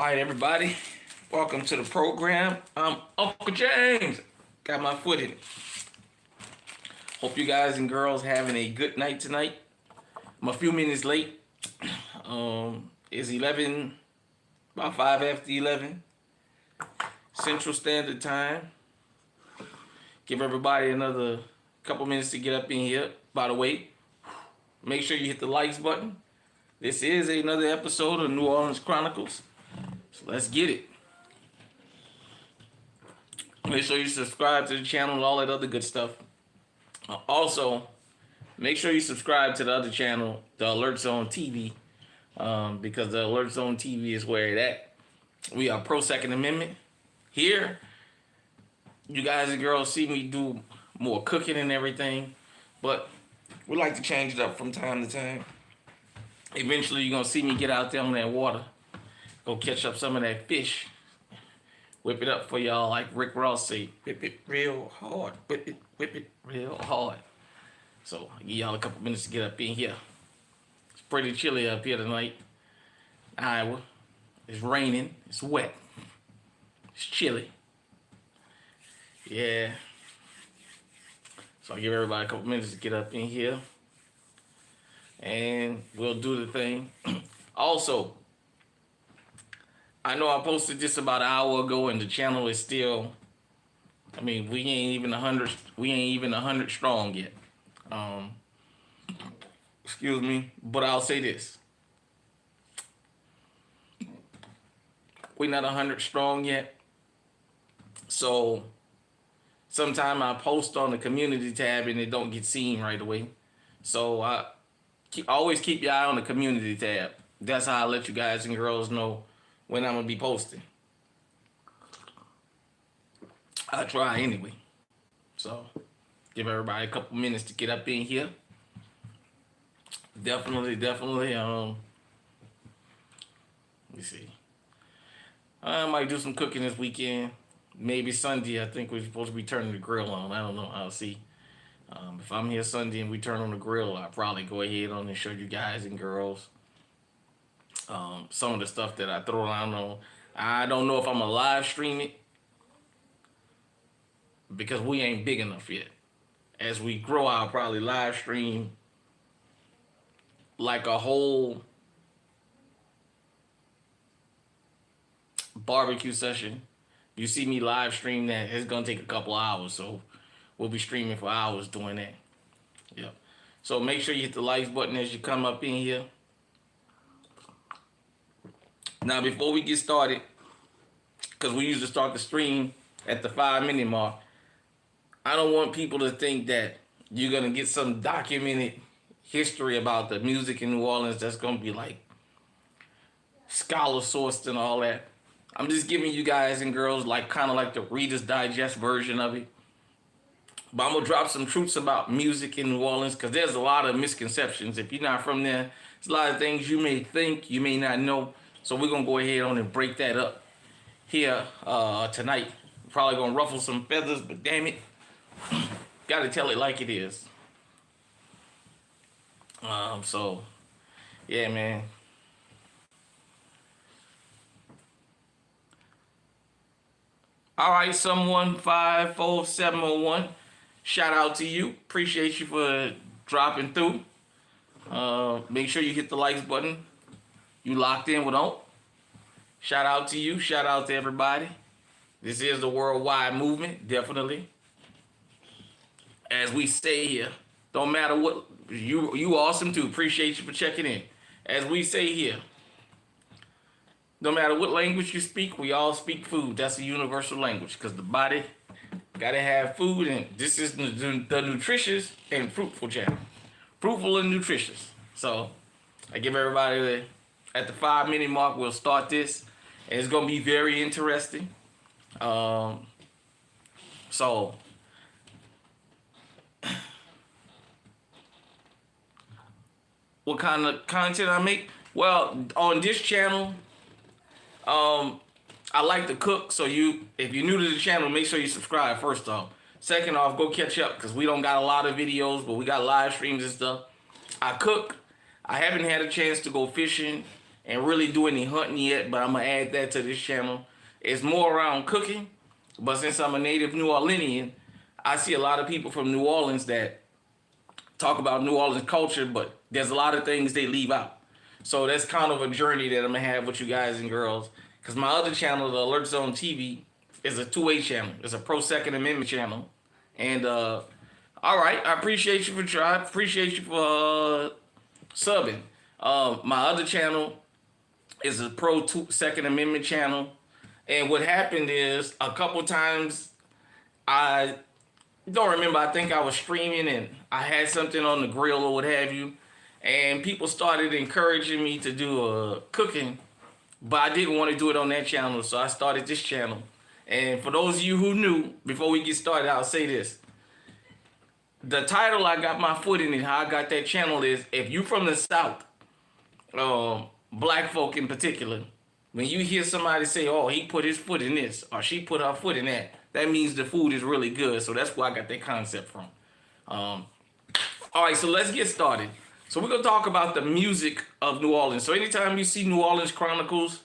All right, everybody. Welcome to the program. I'm Uncle James. Got my foot in it. Hope you guys and girls having a good night tonight. I'm a few minutes late. It's 11, about 5 after 11, Central Standard Time. Give everybody another couple minutes to get up in here. By the way, make sure you hit the likes button. This is another episode of New Orleans Chronicles. So let's get it. Make sure you subscribe to the channel and all that other good stuff. Also, make sure you subscribe to the other channel, the Alert Zone TV, because the Alert Zone TV is where it at. We are pro Second Amendment. Here, you guys and girls see me do more cooking and everything, but we like to change it up from time to time. Eventually, you're going to see me get out there on that water, go catch up some of that fish, whip it up for y'all like Rick Ross say, whip it real hard, whip it real hard. So, I'll give y'all a couple minutes to get up in here. It's pretty chilly up here tonight. Iowa. It's raining. It's wet. It's chilly. Yeah. So, I'll give everybody a couple minutes to get up in here. And we'll do the thing. Also, I know I posted this about an hour ago, and the channel is still. I mean, we ain't even 100. We ain't even 100 strong yet. Excuse me, but I'll say this: we're not 100 strong yet. So, sometime I post on the community tab and it don't get seen right away. So always keep your eye on the community tab. That's how I let you guys and girls know when I'm gonna be posting. I try anyway. So give everybody a couple minutes to get up in here. Definitely. Let me see. I might do some cooking this weekend. Maybe Sunday. I think we're supposed to be turning the grill on. I don't know. I'll see. If I'm here Sunday and we turn on the grill, I'll probably go ahead on and show you guys and girls some of the stuff that I throw around on. I don't know if I'm gonna live stream it because we ain't big enough yet. As we grow, I'll probably live stream like a whole barbecue session. You see me live stream that, it's gonna take a couple hours, so we'll be streaming for hours doing that. Yep. So make sure you hit the likes button as you come up in here. Now, before we get started, because we usually start the stream at the 5-minute mark, I don't want people to think that you're going to get some documented history about the music in New Orleans that's going to be like scholar sourced and all that. I'm just giving you guys and girls like kind of like the Reader's Digest version of it. But I'm going to drop some truths about music in New Orleans because there's a lot of misconceptions. If you're not from there, there's a lot of things you may think, you may not know. So we're going to go ahead on and break that up here tonight. Probably going to ruffle some feathers, but damn it, got to tell it like it is. So, yeah, man. All right, someone 54701. Shout out to you. Appreciate you for dropping through. Make sure you hit the likes button. You locked in with Oak. Shout out to you. Shout out to everybody. This is the worldwide movement, definitely. As we say here, don't matter what, you awesome too. Appreciate you for checking in. As we say here, no matter what language you speak, we all speak food. That's a universal language because the body got to have food, and this is the nutritious and fruitful channel. Fruitful and nutritious. So I give everybody at the 5-minute mark, we'll start this. And it's going to be very interesting. So what kind of content I make? Well, on this channel, I like to cook. So if you're new to the channel, make sure you subscribe first off. Second off, go catch up because we don't got a lot of videos, but we got live streams and stuff. I cook. I haven't had a chance to go fishing and really do any hunting yet, but I'm gonna add that to this channel. It's more around cooking, but since I'm a native New Orleanian, I see a lot of people from New Orleans that talk about New Orleans culture, but there's a lot of things they leave out. So that's kind of a journey that I'm gonna have with you guys and girls. Cause my other channel, the Alert Zone TV, is a two-way channel. It's a pro Second Amendment channel. And all right, I appreciate you for trying. Appreciate you for subbing. My other channel is a pro Second Amendment channel. And what happened is a couple times I don't remember. I think I was streaming and I had something on the grill or what have you, and people started encouraging me to do cooking, but I didn't want to do it on that channel, so I started this channel. And for those of you who knew, before we get started, I'll say this: the title I got my foot in it, how I got that channel is, if you from the South, black folk in particular, when you hear somebody say, "Oh, he put his foot in this," or "She put her foot in that," that means the food is really good. So that's where I got that concept from. All right, so let's get started. So we're going to talk about the music of New Orleans. So anytime you see New Orleans Chronicles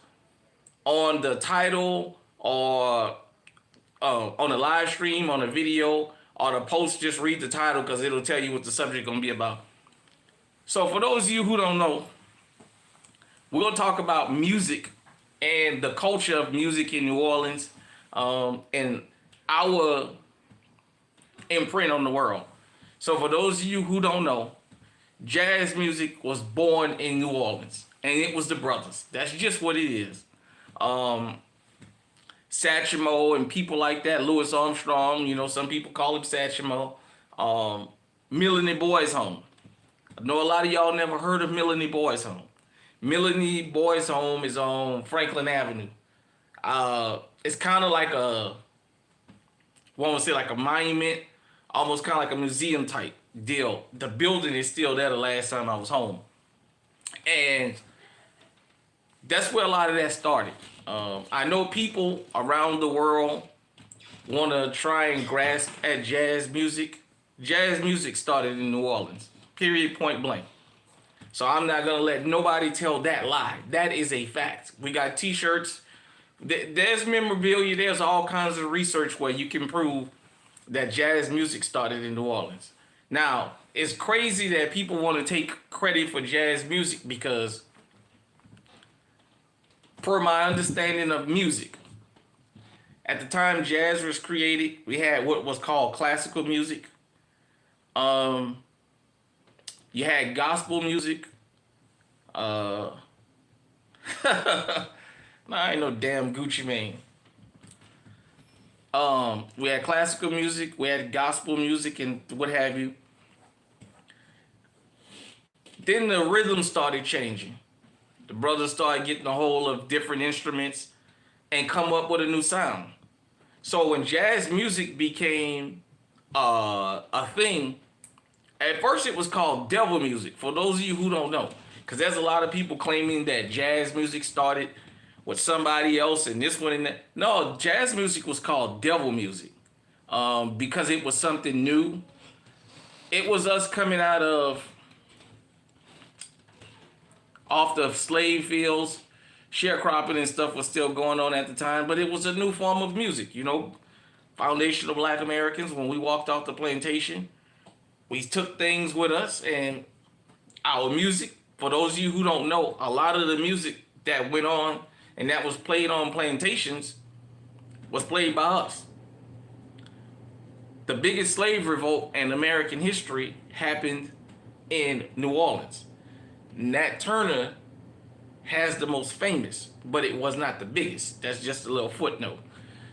on the title or on a live stream, on a video, or the post, just read the title because it'll tell you what the subject is going to be about. So for those of you who don't know, we're going to talk about music and the culture of music in New Orleans, and our imprint on the world. So for those of you who don't know, jazz music was born in New Orleans, and it was the brothers. That's just what it is. Satchmo and people like that, Louis Armstrong, you know, some people call him Satchmo. Melanie Boys Home. I know a lot of y'all never heard of Melanie Boys Home. Melanie Boys Home is on Franklin Avenue. It's kind of like one would say like a monument, almost kind of like a museum type deal. The building is still there the last time I was home. And that's where a lot of that started. I know people around the world want to try and grasp at jazz music. Jazz music started in New Orleans, period, point blank. So I'm not going to let nobody tell that lie. That is a fact. We got t-shirts. There's memorabilia. There's all kinds of research where you can prove that jazz music started in New Orleans. Now, it's crazy that people want to take credit for jazz music because, per my understanding of music, at the time jazz was created, we had what was called classical music. You had gospel music. No, I ain't no damn Gucci Mane. We had classical music, we had gospel music, and what have you. Then the rhythm started changing. The brothers started getting a hold of different instruments and come up with a new sound. So when jazz music became a thing, at first it was called devil music. For those of you who don't know, because there's a lot of people claiming that jazz music started with somebody else and this one and that. No, jazz music was called devil music because it was something new. It was us coming out of off the slave fields. Sharecropping and stuff was still going on at the time, but it was a new form of music. You know, foundational Black Americans, when we walked off the plantation, we took things with us, and our music, for those of you who don't know, a lot of the music that went on and that was played on plantations was played by us. The biggest slave revolt in American history happened in New Orleans. Nat Turner has the most famous, but it was not the biggest. That's just a little footnote.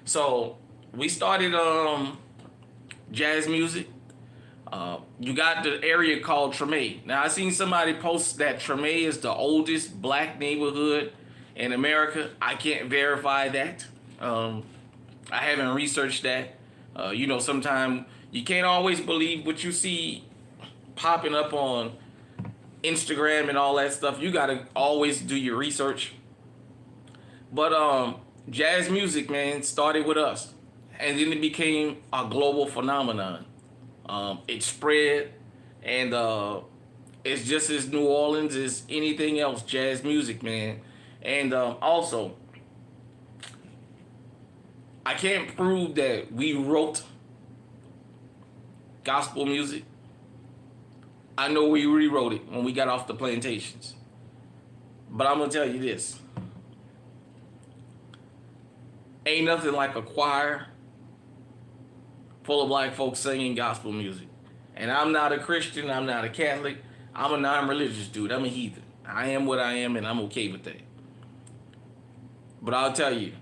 So we started jazz music. You got the area called Treme. Now I seen somebody post that Treme is the oldest black neighborhood in America. I can't verify that. I haven't researched that. You know, sometimes you can't always believe what you see popping up on Instagram and all that stuff. You gotta always do your research. But jazz music, man, started with us, and then it became a global phenomenon. It spread, and It's just as New Orleans as anything else, jazz music, man. And also, I can't prove that we wrote gospel music. I know we rewrote it when we got off the plantations. But I'm going to tell you this. Ain't nothing like a choir full of black folks singing gospel music. And I'm not a Christian. I'm not a Catholic. I'm a non-religious dude. I'm a heathen. I am what I am, and I'm okay with that. But I'll tell you,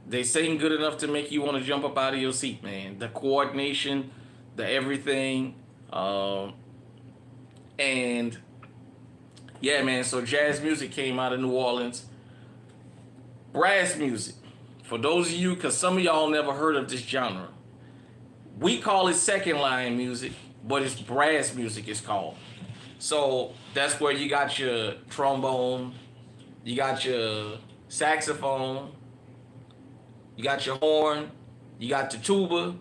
they sing good enough to make you want to jump up out of your seat, man. The coordination, the everything. And yeah, man, so jazz music came out of New Orleans. Brass music. For those of you, because some of y'all never heard of this genre. We call it second line music, but it's brass music it's called. So that's where you got your trombone, you got your saxophone, you got your horn, you got your tuba.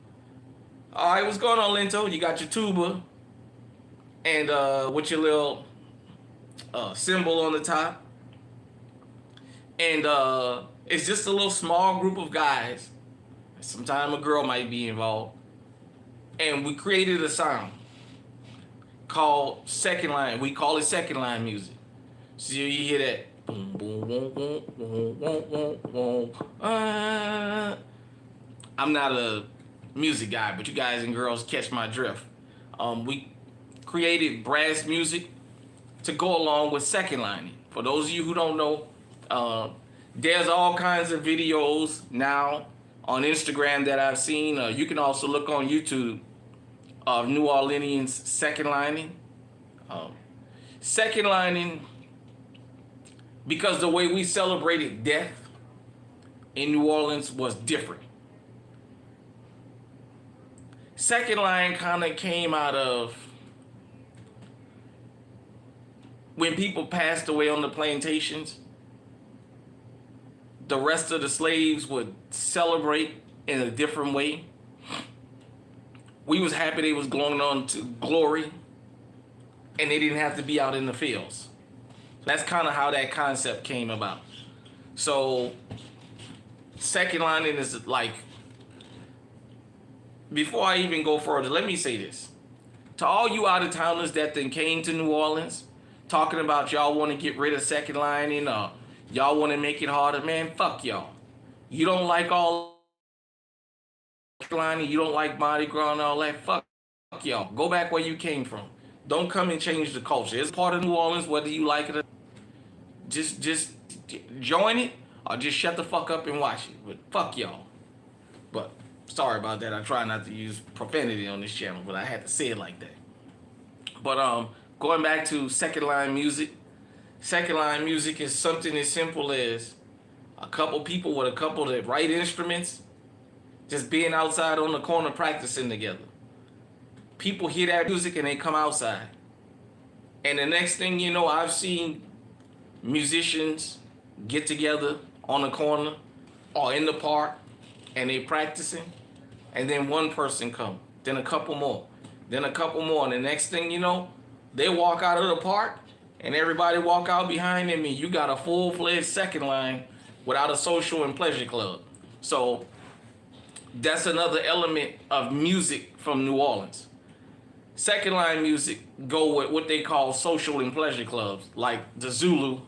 All right, what's going on, Lento? You got your tuba, and with your little cymbal on the top. And it's just a little small group of guys. Sometimes a girl might be involved. And we created a sound called second line. We call it second line music. So you hear that. Boom, boom, boom, boom, boom, boom, boom, boom. I'm not a music guy, but you guys and girls catch my drift. We created brass music to go along with second lining. For those of you who don't know, there's all kinds of videos now on Instagram that I've seen. You can also look on YouTube of New Orleans second lining. Second lining, because the way we celebrated death in New Orleans was different. Second line kind of came out of when people passed away on the plantations. The rest of the slaves would celebrate in a different way. We was happy they was going on to glory, and they didn't have to be out in the fields. That's kind of how that concept came about. So second lining is like, before I even go further, let me say this. To all you out-of-towners that then came to New Orleans, talking about y'all want to get rid of second lining, or y'all want to make it harder, man, fuck y'all. You don't like all lining, you don't like Mardi Gras and all that, fuck y'all. Go back where you came from. Don't come and change the culture. It's part of New Orleans, whether you like it or just join it, or just shut the fuck up and watch it. But fuck y'all. But sorry about that. I try not to use profanity on this channel, but I had to say it like that. But going back to second line music. Second line music is something as simple as a couple people with a couple that write instruments just being outside on the corner practicing together. People hear that music and they come outside. And the next thing you know, I've seen musicians get together on the corner or in the park and they practicing. And then one person come, then a couple more, then a couple more. And the next thing you know, they walk out of the park and everybody walk out behind them, and you got a full-fledged second line without a social and pleasure club. So that's another element of music from New Orleans. Second line music go with what they call social and pleasure clubs, like the Zulu,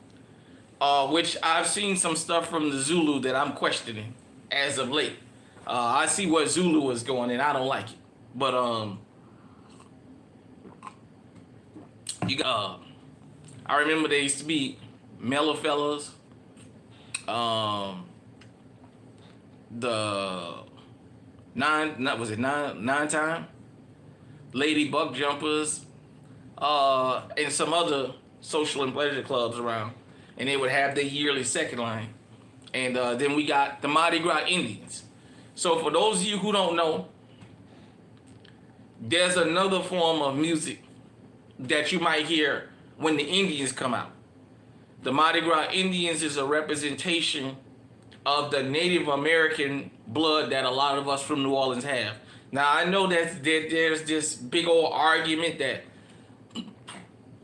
which I've seen some stuff from the Zulu that I'm questioning as of late. I see what Zulu is going, and I don't like it. But you got. I remember there used to be Mellow Fellas, the nine time, Lady Buck Jumpers, and some other social and pleasure clubs around, and they would have their yearly second line. And then we got the Mardi Gras Indians. So for those of you who don't know, there's another form of music that you might hear when the Indians come out. The Mardi Gras Indians is a representation of the Native American blood that a lot of us from New Orleans have. Now, I know that there's this big old argument that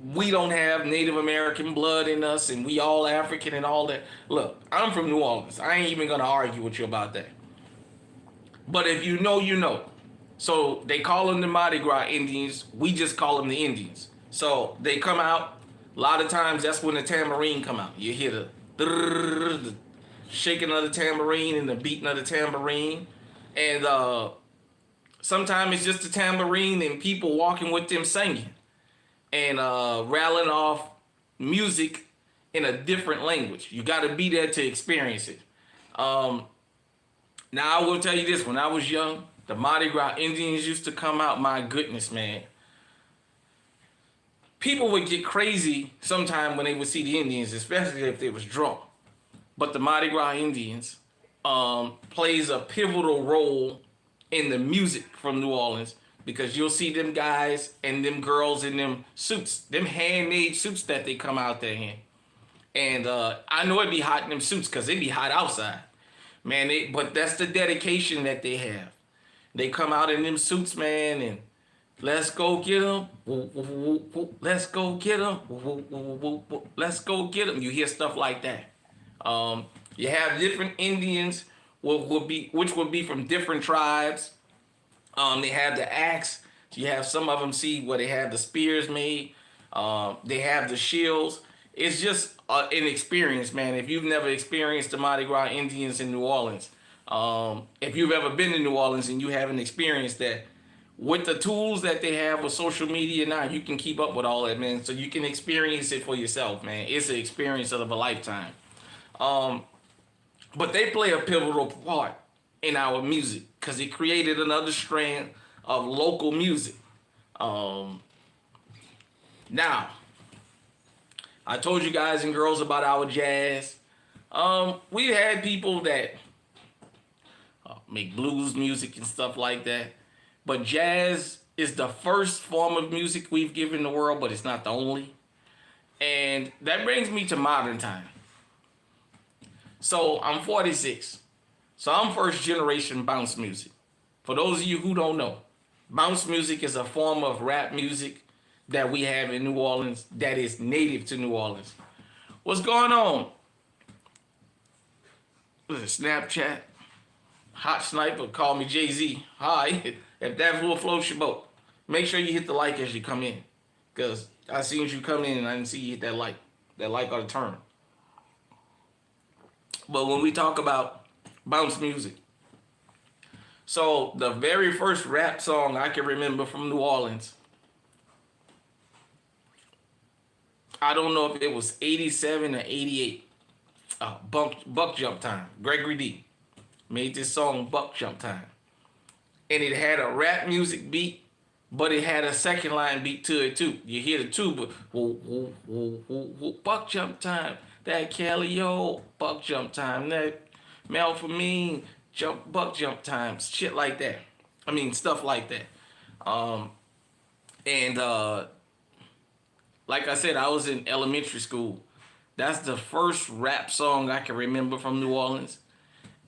we don't have Native American blood in us and we all African and all that. Look, I'm from New Orleans. I ain't even gonna argue with you about that. But if you know, you know. So they call them the Mardi Gras Indians. We just call them the Indians. So they come out. A lot of times that's when the tambourine come out. You hear the shaking of the tambourine and the beating of the tambourine. And sometimes it's just the tambourine and people walking with them singing. And rattling off music in a different language. You got to be there to experience it. Now, I will tell you this. When I was young, the Mardi Gras Indians used to come out. My goodness, man. People would get crazy sometime when they would see the Indians, especially if they was drunk. But the Mardi Gras Indians plays a pivotal role in the music from New Orleans because you'll see them guys and them girls in them suits, them handmade suits that they come out there in. And I know it be hot in them suits because it be hot outside. Man, but that's the dedication that they have. They come out in them suits, man, and let's go get them. Let's go get them. Let's go get them. You hear stuff like that. You have different Indians, which would be from different tribes. They have the axe. You have some of them where they have the spears made. They have the shields. It's just an experience, man. If you've never experienced the Mardi Gras Indians in New Orleans, if you've ever been to New Orleans and you haven't experienced that, with the tools that they have with social media now, you can keep up with all that, man. So you can experience it for yourself, man. It's an experience of a lifetime. But they play a pivotal part in our music because it created another strand of local music. Now, I told you guys and girls about our jazz. We had people that make blues music and stuff like that. But jazz is the first form of music we've given the world, but it's not the only. And that brings me to modern time. So I'm 46. So I'm first generation bounce music. For those of you who don't know, bounce music is a form of rap music that we have in New Orleans that is native to New Orleans. What's going on? Snapchat. Hot Sniper, call me Jay-Z. Hi. If that will float your boat, make sure you hit the like as you come in. Because I seen you come in and I didn't see you hit that like. That like ought to turn. But when we talk about bounce music, so the very first rap song I can remember from New Orleans, I don't know if it was 87 or 88. Buck Jump Time. Gregory D made this song Buck Jump Time. And it had a rap music beat, but it had a second line beat to it too. You hear the tuba, woo, woo, woo, woo, woo, Buck Jump Time. That Kelly, Buck Jump Time. That Melphamine, Buck Jump Time. Shit like that. I mean, stuff like that. Like I said, I was in elementary school. That's the first rap song I can remember from New Orleans.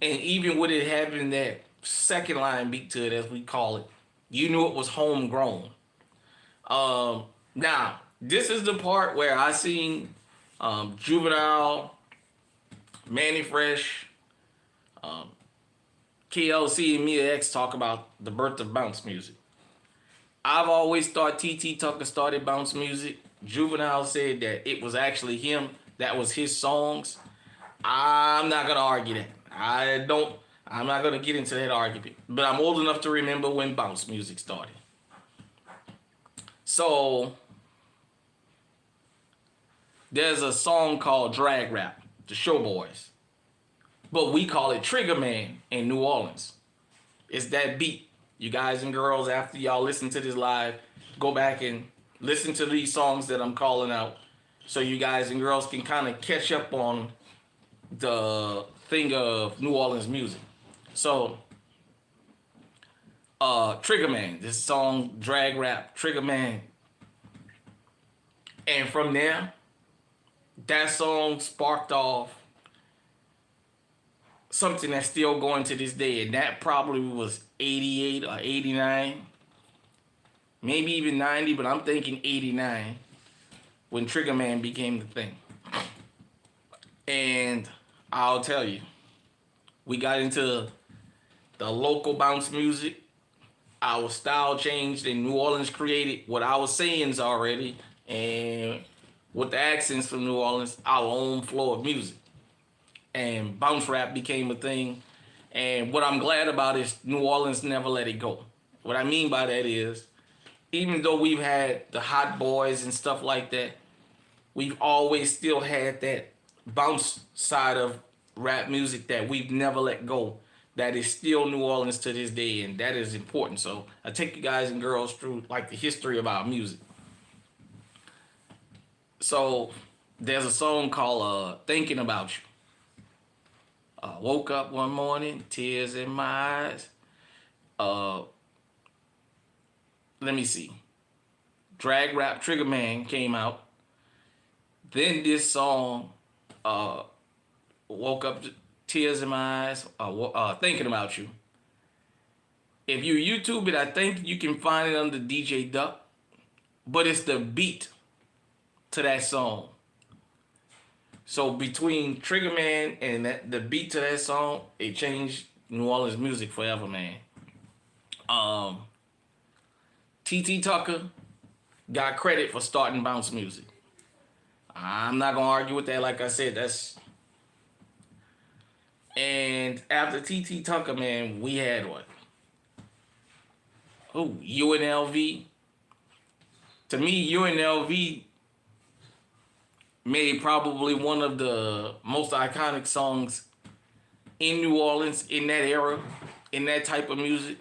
And even with it having that second line beat to it, as we call it, you knew it was homegrown. Now, this is the part where I seen Juvenile, Manny Fresh, KLC, and Mia X talk about the birth of bounce music. I've always thought T.T. Tucker started bounce music. Juvenile said that it was actually him. That was his songs. I'm not going to argue that. I'm not going to get into that argument. But I'm old enough to remember when bounce music started. So, there's a song called Drag Rap, the Showboys. But we call it Trigger Man in New Orleans. It's that beat. You guys and girls, after y'all listen to this live, go back and listen to these songs that I'm calling out so you guys and girls can kind of catch up on the thing of New Orleans music. So, Trigger Man, this song, Drag Rap, Trigger Man. And from there, that song sparked off something that's still going to this day, and that probably was 88 or 89, maybe even 90, but I'm thinking 89. when Trigger Man became the thing. And I'll tell you, we got into the local bounce music. Our style changed, and New Orleans created what I was saying already, and with the accents from New Orleans, our own flow of music. And bounce rap became a thing. And what I'm glad about is New Orleans never let it go. What I mean by that is, even though we've had the Hot Boys and stuff like that, we've always still had that bounce side of rap music that we've never let go. That is still New Orleans to this day, and that is important. So I take you guys and girls through like the history of our music. So there's a song called "Thinking About You." Woke up one morning, tears in my eyes. Let me see. Drag Rap Trigger Man came out. Then this song, woke up, tears in my eyes, thinking about you. If you YouTube it, I think you can find it under DJ Duck, but it's the beat to that song. So between Trigger Man and the beat to that song, it changed New Orleans music forever, man. T.T. Tucker got credit for starting bounce music. I'm not gonna argue with that. Like I said, that's. And after T.T. Tucker, man, we had what? Oh, UNLV. To me, UNLV made probably one of the most iconic songs in New Orleans in that era, in that type of music.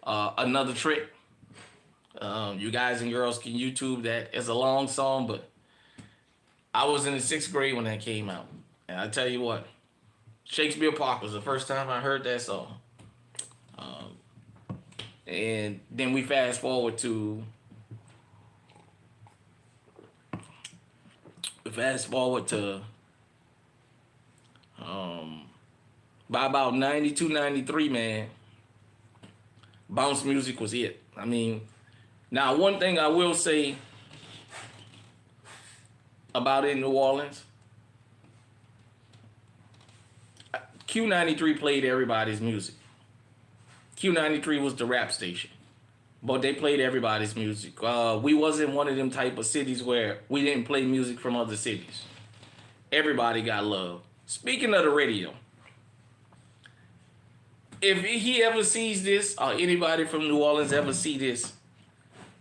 Another Trick. You guys and girls can YouTube that. It's a long song, but I was in the 6th grade when that came out. And I tell you what, Shakespeare Park was the first time I heard that song. And then we fast forward to by about 92, 93, man, bounce music was it. I mean, now one thing I will say about it in New Orleans, Q93 played everybody's music. Q93 was the rap station, but they played everybody's music. We wasn't one of them type of cities where we didn't play music from other cities. Everybody got love. Speaking of the radio, if he ever sees this, or anybody from New Orleans ever see this,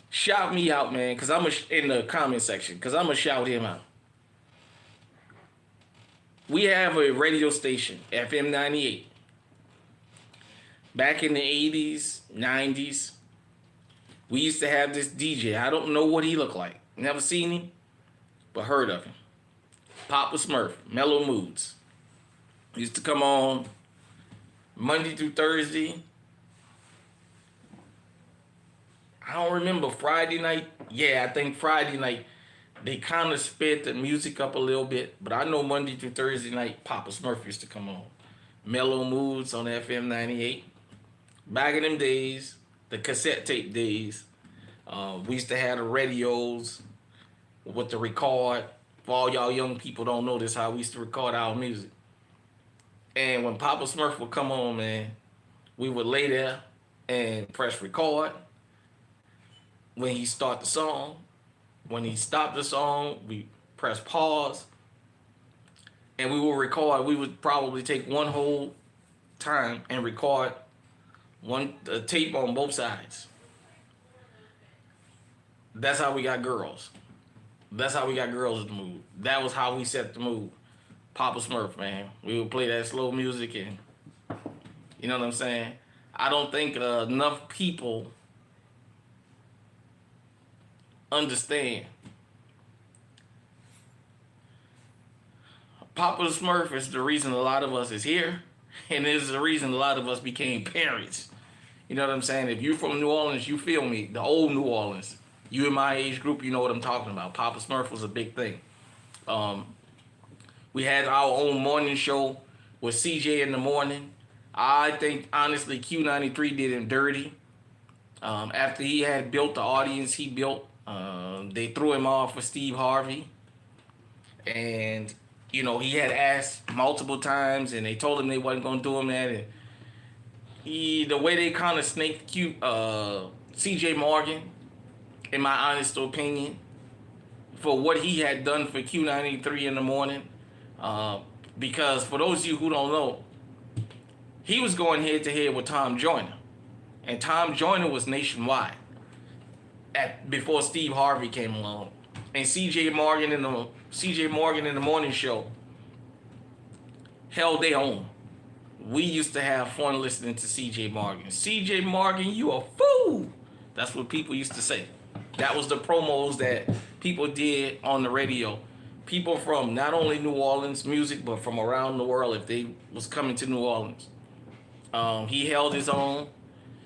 shout me out, man, because I'm in the comment section, because I'm going to shout him out. We have a radio station, FM 98. Back in the 80s, 90s, we used to have this DJ. I don't know what he looked like. Never seen him, but heard of him. Papa Smurf, Mellow Moods. Used to come on Monday through Thursday. I don't remember Friday night. Yeah, I think Friday night they kind of sped the music up a little bit. But I know Monday through Thursday night, Papa Smurf used to come on. Mellow Moods on FM 98. Back in them days, the cassette tape days, we used to have the radios with the record. For all y'all young people don't know this, how we used to record our music. And when Papa Smurf would come on, man, we would lay there and press record. When he start the song, when he stopped the song, we press pause. And we will record. We would probably take one whole time and record one tape on both sides. That's how we got girls. That's how we got girls in the mood. That was how we set the mood. Papa Smurf, man. We would play that slow music and, you know what I'm saying? I don't think enough people understand. Papa Smurf is the reason a lot of us is here, and is the reason a lot of us became parents. You know what I'm saying? If you're from New Orleans, you feel me. The old New Orleans. You in my age group, you know what I'm talking about. Papa Smurf was a big thing. We had our own morning show with CJ in the morning. I think, honestly, Q93 did him dirty. After he had built the audience he built, They threw him off for Steve Harvey, and he had asked multiple times, and they told him they wasn't gonna do him that. And the way they kind of snaked C.J. Morgan, in my honest opinion, for what he had done for Q93 in the morning. Because for those of you who don't know, he was going head to head with Tom Joyner, and Tom Joyner was nationwide before Steve Harvey came along, and C.J. Morgan in the morning show held their own. We used to have fun listening to C.J. Morgan. C.J. Morgan, you a fool. That's what people used to say. That was the promos that people did on the radio. People from not only New Orleans music, but from around the world, if they was coming to New Orleans. He held his own.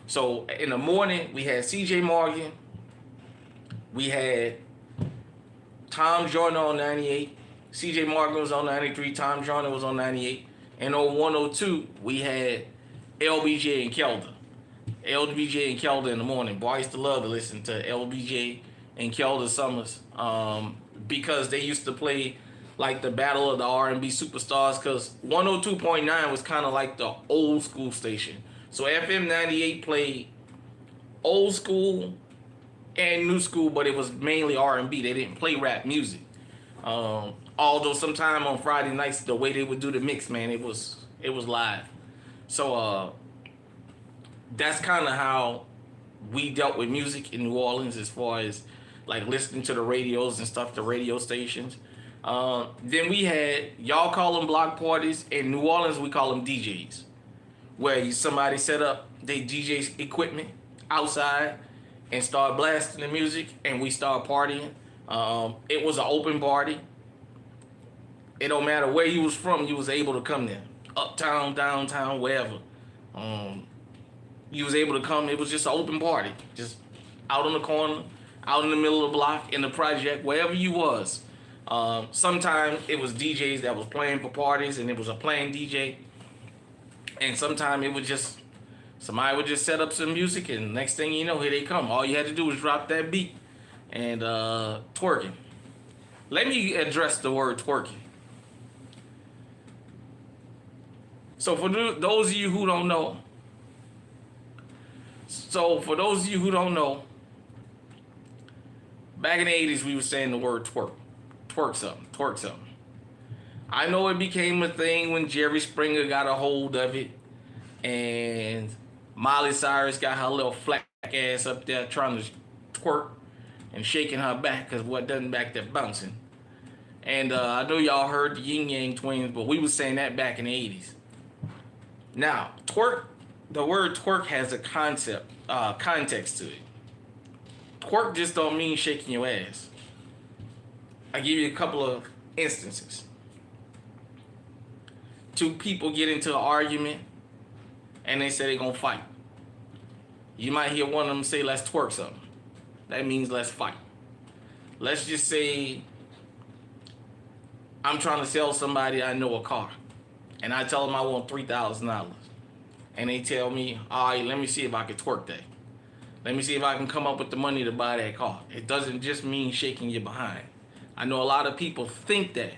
So in the morning, we had C.J. Morgan. We had Tom Joyner on 98. C.J. Morgan was on 93. Tom Joyner was on 98. And on 102, we had LBJ and Kelder. LBJ and Kelder in the morning. Boy, I used to love to listen to LBJ and Kelder Summers, because they used to play like the Battle of the R&B Superstars, because 102.9 was kind of like the old school station. So FM 98 played old school and new school, but it was mainly R&B. They didn't play rap music. Although sometime on Friday nights, the way they would do the mix, man, it was live. So that's kind of how we dealt with music in New Orleans, as far as like listening to the radios and stuff, the radio stations. Then we had, y'all call them block parties. In New Orleans, we call them DJs, where somebody set up their DJ equipment outside and start blasting the music, and we start partying. It was an open party. It don't matter where you was from, you was able to come there. Uptown, downtown, wherever. You was able to come. It was just an open party. Just out on the corner, out in the middle of the block, in the project, wherever you was. Sometimes it was DJs that was playing for parties, and it was a playing DJ. And sometimes it would just, somebody would just set up some music, and next thing you know, here they come. All you had to do was drop that beat and twerking. Let me address the word twerking. So for those of you who don't know, back in the 80s, we were saying the word twerk. Twerk something. I know it became a thing when Jerry Springer got a hold of it, and Miley Cyrus got her little flat ass up there trying to twerk and shaking her back, because what doesn't back there bouncing. And I know y'all heard the Yin Yang Twins, but we was saying that back in the 80s. Now, twerk, the word twerk has a context to it. Twerk just don't mean shaking your ass. I'll give you a couple of instances. Two people get into an argument, and they say they're going to fight. You might hear one of them say, let's twerk something. That means let's fight. Let's just say I'm trying to sell somebody I know a car, and I tell them I want $3,000. And they tell me, all right, let me see if I can twerk that. Let me see if I can come up with the money to buy that car. It doesn't just mean shaking your behind. I know a lot of people think that,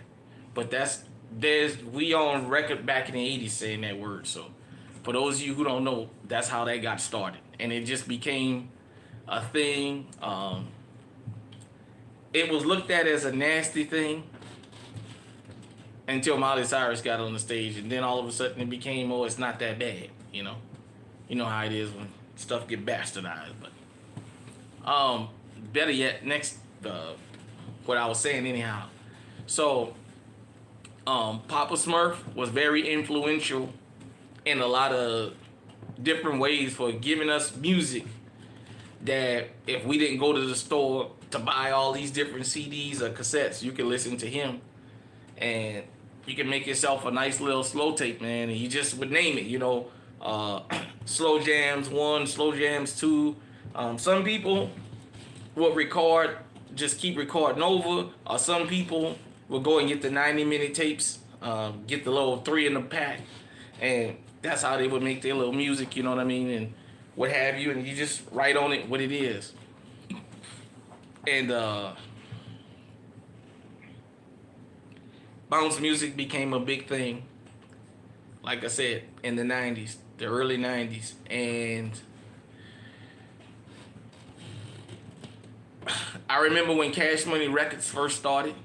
but we on record back in the 80s saying that word. So for those of you who don't know, that's how that got started. And it just became a thing. It was looked at as a nasty thing until Miley Cyrus got on the stage, and then all of a sudden it became, oh, it's not that bad, you know? You know how it is when stuff get bastardized. But better yet, what I was saying anyhow. So Papa Smurf was very influential in a lot of different ways for giving us music that if we didn't go to the store to buy all these different CDs or cassettes, you can listen to him, and you can make yourself a nice little slow tape, man, and you just would name it, Slow Jams 1, Slow Jams 2. Some people will just keep recording over, or some people will go and get the 90-minute tapes, get the little 3 in the pack, and that's how they would make their little music, you know what I mean, and what have you, and you just write on it what it is. And bounce music became a big thing, like I said, in the 90s, the early 90s. And I remember when Cash Money Records first started.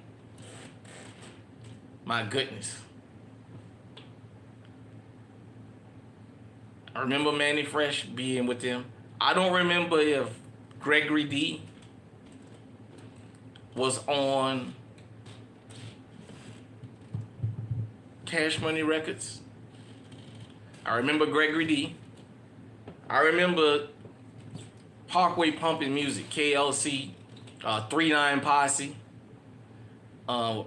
My goodness. I remember Manny Fresh being with them. I don't remember if Gregory D was on Cash Money Records. I remember Gregory D. I remember Parkway Pumping Music, KLC, 3-9 Posse,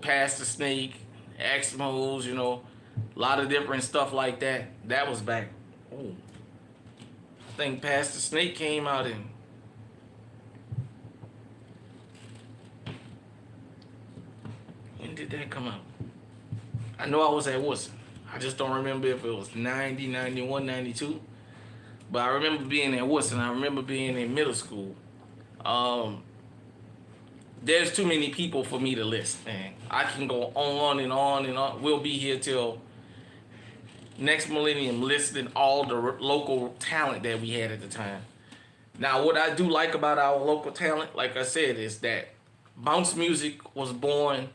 Pastor Snake, Axmos, you know, a lot of different stuff like that. That was back. Oh, I think Pastor Snake came out in. When did that come out? I know I was at Woodson. I just don't remember if it was 90, 91, 92. But I remember being at Woodson. I remember being in middle school. There's too many people for me to list, man. I can go on and on and on. We'll be here till next millennium listing all the local talent that we had at the time. Now, what I do like about our local talent, like I said, is that bounce music was born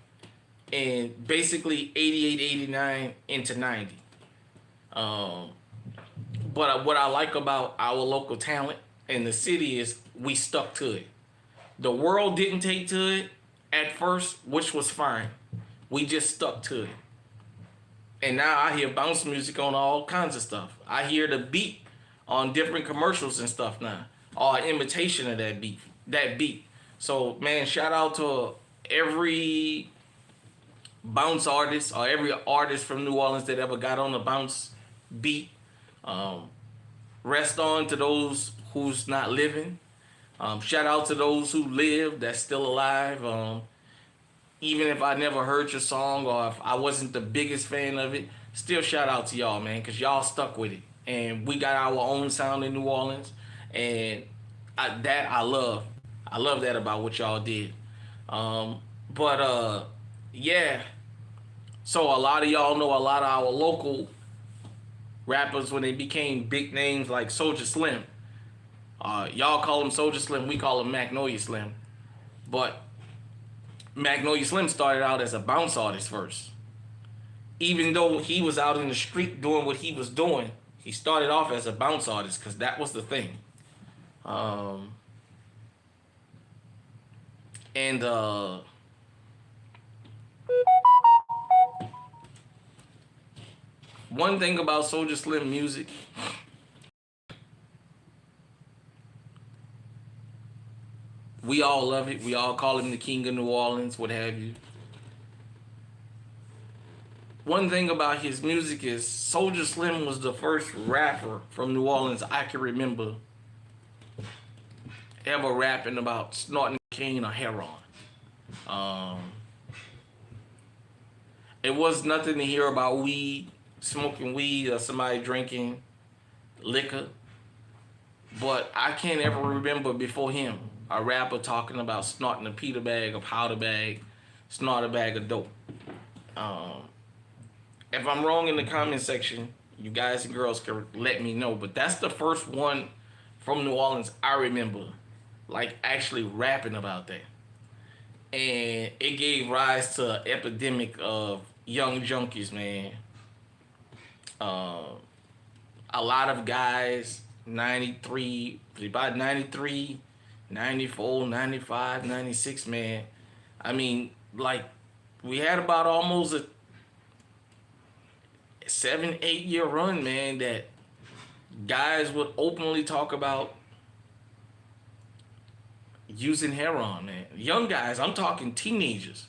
in basically 88, 89 into 90. But what I like about our local talent in the city is we stuck to it. The world didn't take to it at first, which was fine. We just stuck to it. And now I hear bounce music on all kinds of stuff. I hear the beat on different commercials and stuff now, or imitation of that beat. That beat. So man, shout out to every bounce artist or every artist from New Orleans that ever got on the bounce beat. Rest on to those who's not living. Shout out to those who live that's still alive. Even if I never heard your song or if I wasn't the biggest fan of it, still shout out to y'all, man, because y'all stuck with it. And we got our own sound in New Orleans. And I love. I love that about what y'all did. Yeah. So a lot of y'all know a lot of our local rappers when they became big names like Soulja Slim. Y'all call him Soulja Slim, we call him Magnolia Slim. But Magnolia Slim started out as a bounce artist first. Even though he was out in the street doing what he was doing, he started off as a bounce artist because that was the thing. And one thing about Soulja Slim music, we all love it. We all call him the King of New Orleans, what have you. One thing about his music is Soulja Slim was the first rapper from New Orleans I can remember ever rapping about snorting cocaine or heroin. It was nothing to hear about weed, smoking weed, or somebody drinking liquor. But I can't ever remember before him a rapper talking about snorting a Peter bag, a powder bag, snort a bag of dope. If I'm wrong in the comment section, you guys and girls can let me know. But that's the first one from New Orleans I remember, like actually rapping about that. And it gave rise to an epidemic of young junkies, man. A lot of guys, 93, about 93, 94, 95, 96, man. I mean, like, we had about almost a 7-8 year run, man, that guys would openly talk about using heroin, man. Young guys, I'm talking teenagers.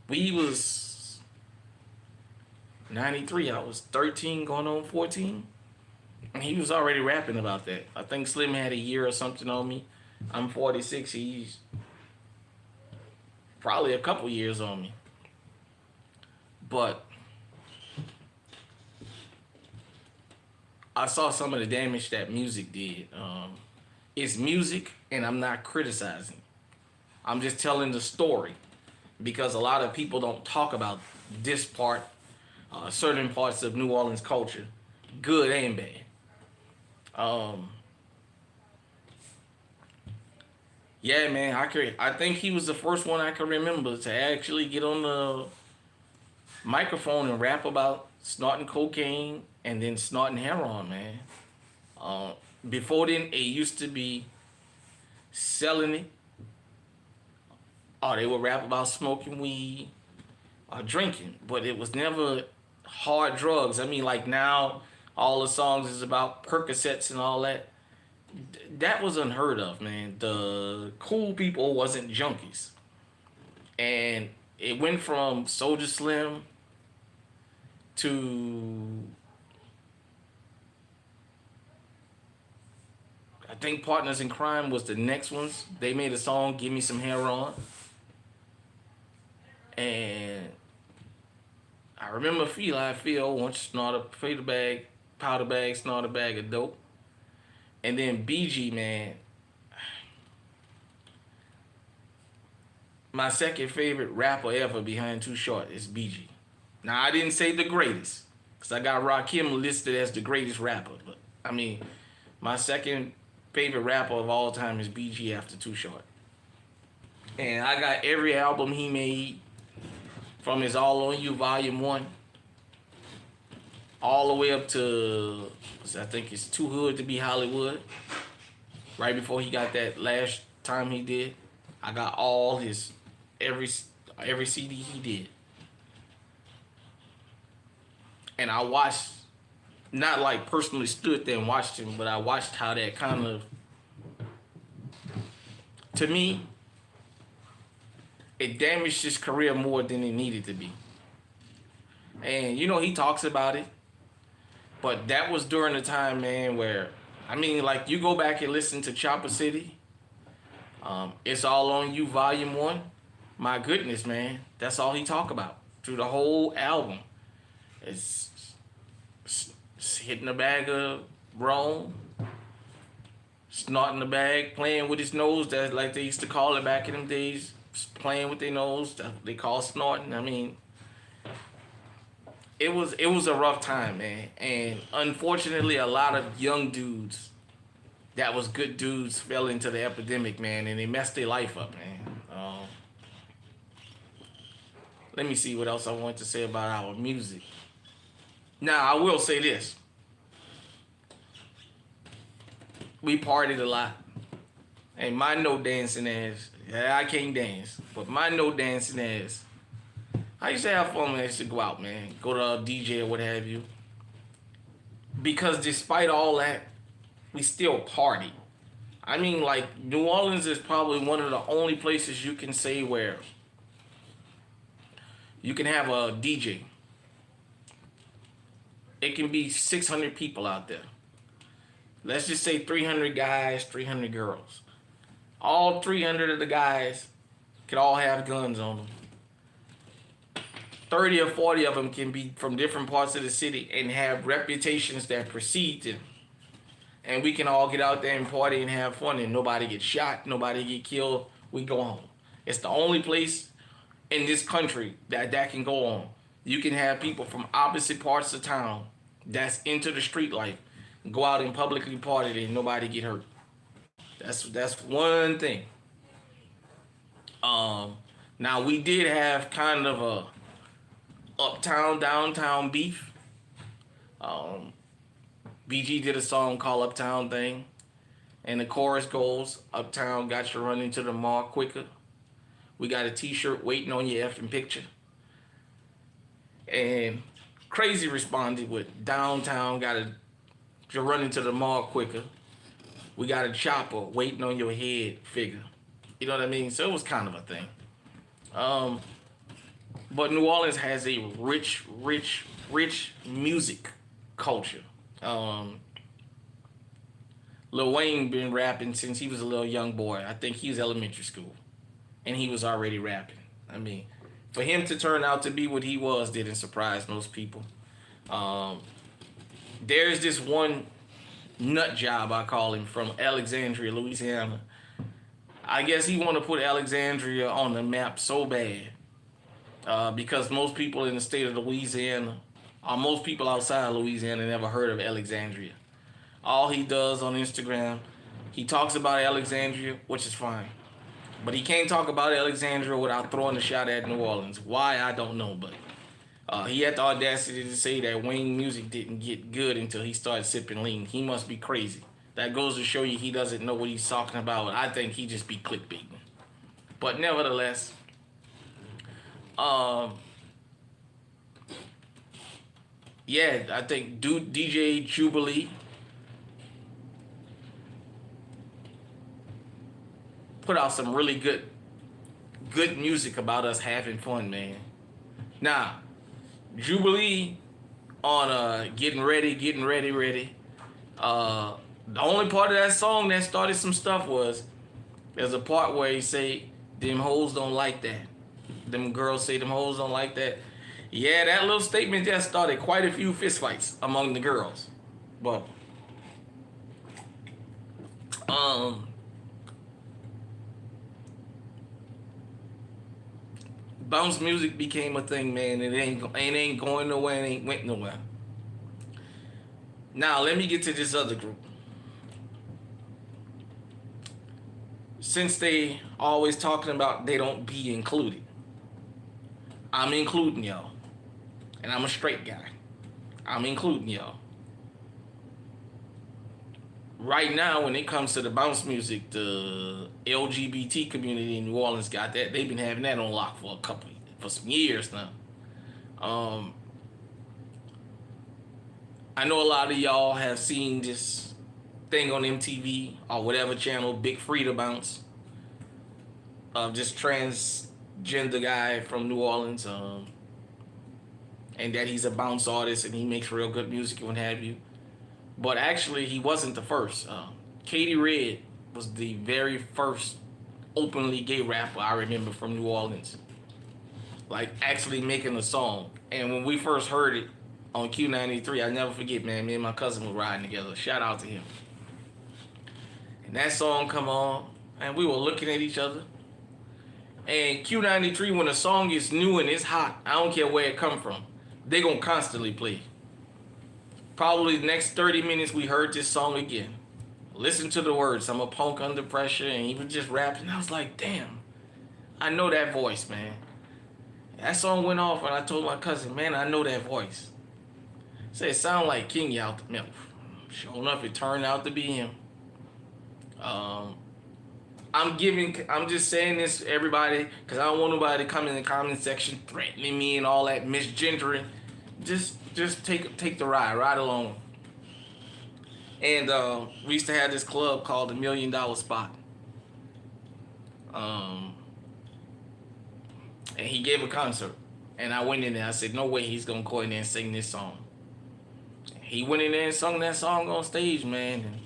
We was 93, I was 13 going on 14. And he was already rapping about that. I think Slim had a year or something on me. I'm 46, he's probably a couple years on me. But I saw some of the damage that music did. It's music, and I'm not criticizing. I'm just telling the story because a lot of people don't talk about this part, certain parts of New Orleans culture, good and bad. Um, yeah, man, I think he was the first one I can remember to actually get on the microphone and rap about snorting cocaine and then snorting heroin, man. Uh, Before then, it used to be selling it, or they would rap about smoking weed or drinking, but it was never hard drugs. I mean, like now, all the songs is about Percocets and all that. That was unheard of, man. The cool people wasn't junkies, and it went from Soldier Slim to I think Partners in Crime was the next ones. They made a song, "Give Me Some Heroin," and I remember "Feel I Feel," once you snort a powder bag, snort a bag of dope, and then BG, man. My second favorite rapper ever behind Too Short is BG. Now I didn't say the greatest, cause I got Rakim listed as the greatest rapper, but I mean, my second favorite rapper of all time is BG after Too Short. And I got every album he made from his All On You Volume 1 all the way up to, I think it's Too Hood to Be Hollywood. Right before he got that last time he did. I got all his, every CD he did. And I watched, not like personally stood there and watched him, but I watched how that kind of, to me, it damaged his career more than it needed to be. And you know, he talks about it, but that was during the time, man, where, I mean, like you go back and listen to Chopper City, It's All On You Volume 1, my goodness, man, that's all he talk about through the whole album. It's hitting a bag of Rome, snorting the bag, playing with his nose. That like they used to call it back in them days, playing with their nose. That they call snorting. I mean, it was a rough time, man. And unfortunately, a lot of young dudes that was good dudes fell into the epidemic, man, and they messed their life up, man. Let me see what else I want to say about our music. Now, I will say this. We partied a lot. And my no dancing ass, yeah, I can't dance, but my no dancing ass, I used to have fun when I used to go out, man. Go to a DJ or what have you. Because despite all that, we still party. I mean, like, New Orleans is probably one of the only places you can say where you can have a DJ. It can be 600 people out there. Let's just say 300 guys, 300 girls. All 300 of the guys could all have guns on them. 30 or 40 of them can be from different parts of the city and have reputations that precede them. And we can all get out there and party and have fun and nobody gets shot, nobody get killed. We go home. It's the only place in this country that can go on. You can have people from opposite parts of town that's into the street life go out and publicly party and nobody get hurt. That's one thing. Now we did have kind of a uptown downtown beef. BG did a song called Uptown Thing, and the chorus goes, "Uptown got you running to the mall quicker. We got a T-shirt waiting on your effing picture." And Crazy responded with, "Downtown got you running to the mall quicker. We got a chopper waiting on your head figure." You know what I mean? So it was kind of a thing. But New Orleans has a rich music culture. Lil Wayne been rapping since he was a little young boy. I think he was elementary school, and he was already rapping. I mean, for him to turn out to be what he was didn't surprise most people. There's this one nut job, I call him, from Alexandria, Louisiana. I guess he want to put Alexandria on the map so bad, because most people in the state of Louisiana, or most people outside Louisiana, never heard of Alexandria. All he does on Instagram, he talks about Alexandria, which is fine. But he can't talk about Alexandria without throwing a shot at New Orleans. Why, I don't know, but he had the audacity to say that Wayne music didn't get good until he started sipping lean. He must be crazy. That goes to show you he doesn't know what he's talking about. I think he just be clickbaiting. But nevertheless, um, yeah, I think DJ Jubilee put out some really good music about us having fun, man. Now, Jubilee on getting ready. The only part of that song that started some stuff was there's a part where he say them hoes don't like that. Them girls say them hoes don't like that. Yeah, that little statement just started quite a few fistfights among the girls. But bounce music became a thing, man. It ain't going nowhere. It ain't went nowhere. Now let me get to this other group. Since they always talking about they don't be included, I'm including y'all, and I'm a straight guy. I'm including y'all. Right now, when it comes to the bounce music, the LGBT community in New Orleans got that. They've been having that on lock for some years now. I know a lot of y'all have seen this thing on MTV or whatever channel, Big Frida Bounce, of this transgender guy from New Orleans, and that he's a bounce artist and he makes real good music and what have you. But actually, he wasn't the first. Katie Red was the very first openly gay rapper I remember from New Orleans, like actually making a song. And when we first heard it on Q93, I never forget, man. Me and my cousin were riding together. Shout out to him. And that song come on, and we were looking at each other. And Q93, when a song is new and it's hot, I don't care where it come from, they gonna constantly play. Probably the next 30 minutes we heard this song again. Listen to the words. I'm a punk under pressure, and he was just rapping. I was like, damn, I know that voice, man. That song went off, and I told my cousin, man, I know that voice. I said, it sound like King out the milk. Sure enough, it turned out to be him. I'm just saying this to everybody because I don't want nobody to come in the comment section threatening me and all that misgendering. Just take the ride along. And we used to have this club called the $1 Million Spot. And he gave a concert, and I went in there. I said, no way he's gonna go in there and sing this song. He went in there and sung that song on stage, man. And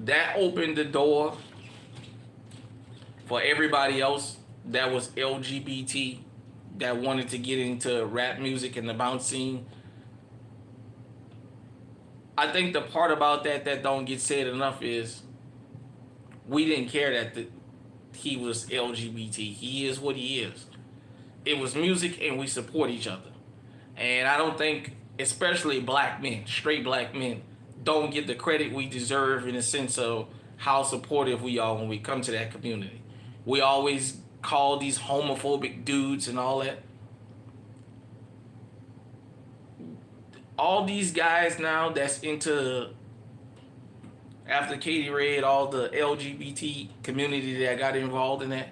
that opened the door for everybody else that was LGBT that wanted to get into rap music and the bounce scene. I think the part about that don't get said enough is we didn't care that he was LGBT. He is what he is. It was music, and we support each other. And I don't think, especially black men, straight black men, don't get the credit we deserve in the sense of how supportive we are when we come to that community. We always call these homophobic dudes and all that. All these guys now that's into, after Katie Red, all the LGBT community that got involved in that,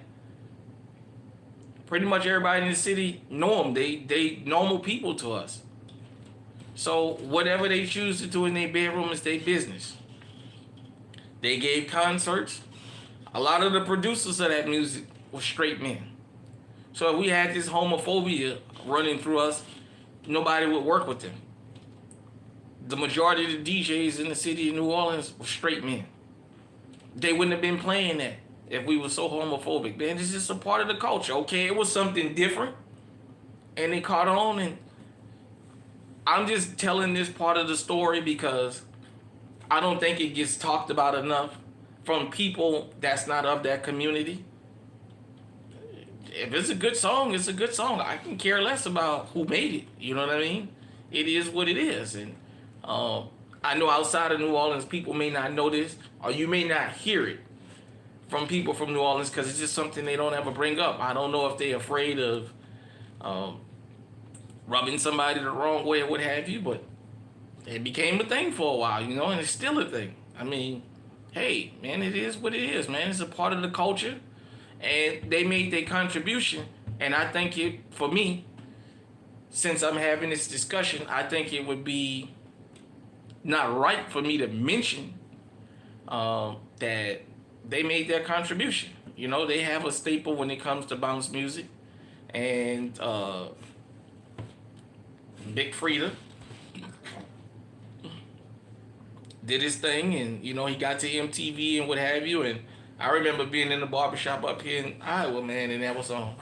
pretty much everybody in the city know them. They normal people to us. So whatever they choose to do in their bedroom is their business. They gave concerts. A lot of the producers of that music were straight men. So if we had this homophobia running through us, nobody would work with them. The majority of the DJs in the city of New Orleans were straight men. They wouldn't have been playing that if we were so homophobic. Man, this is just a part of the culture. Okay, it was something different, and they caught on. And I'm just telling this part of the story because I don't think it gets talked about enough. from people that's not of that community, if it's a good song, it's a good song. I can care less about who made it. You know what I mean? It is what it is. And um, I know outside of New Orleans, people may not know this, or you may not hear it from people from New Orleans because it's just something they don't ever bring up. I don't know if they're afraid of um, rubbing somebody the wrong way or what have you, but it became a thing for a while, you know, and it's still a thing. I mean, hey, man, it is what it is, man. It's a part of the culture, and they made their contribution. And I think it, for me, since I'm having this discussion, I think it would be not right for me to mention that they made their contribution. You know, they have a staple when it comes to bounce music, and Big Frida did his thing, and you know he got to MTV and what have you. And I remember being in the barbershop up here in Iowa, man, and that was on.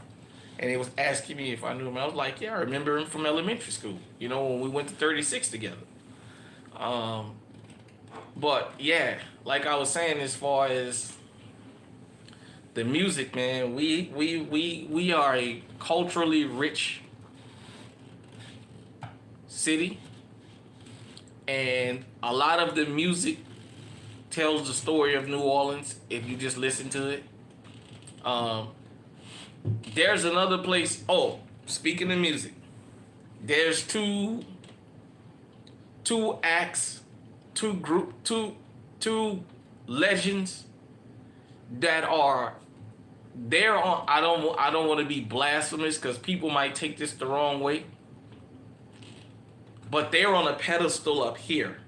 And they was asking me if I knew him. I was like, yeah, I remember him from elementary school. You know, when we went to 36 together. But yeah, like I was saying, as far as the music, man, we are a culturally rich city, and a lot of the music tells the story of New Orleans if you just listen to it. There's another place. Oh, speaking of music, there's two acts, two legends that are there on. I don't want to be blasphemous because people might take this the wrong way, but they're on a pedestal up here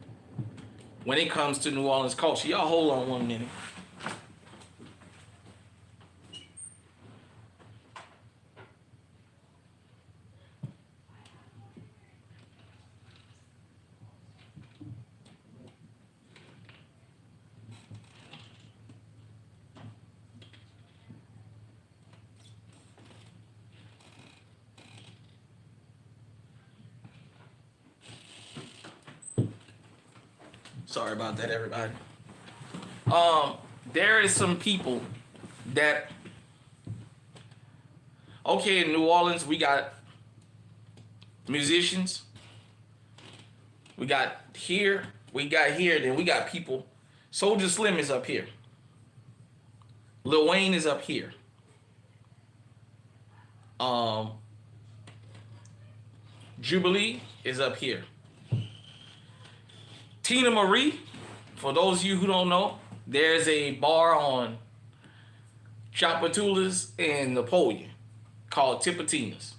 when it comes to New Orleans culture. Y'all hold on 1 minute. Sorry about that, everybody. There is some people that, okay, in New Orleans, we got musicians. We got here, then we got people. Soulja Slim is up here. Lil Wayne is up here. Jubilee is up here. Tina Marie, for those of you who don't know, there's a bar on Chapatulas and Napoleon called Tipitina's.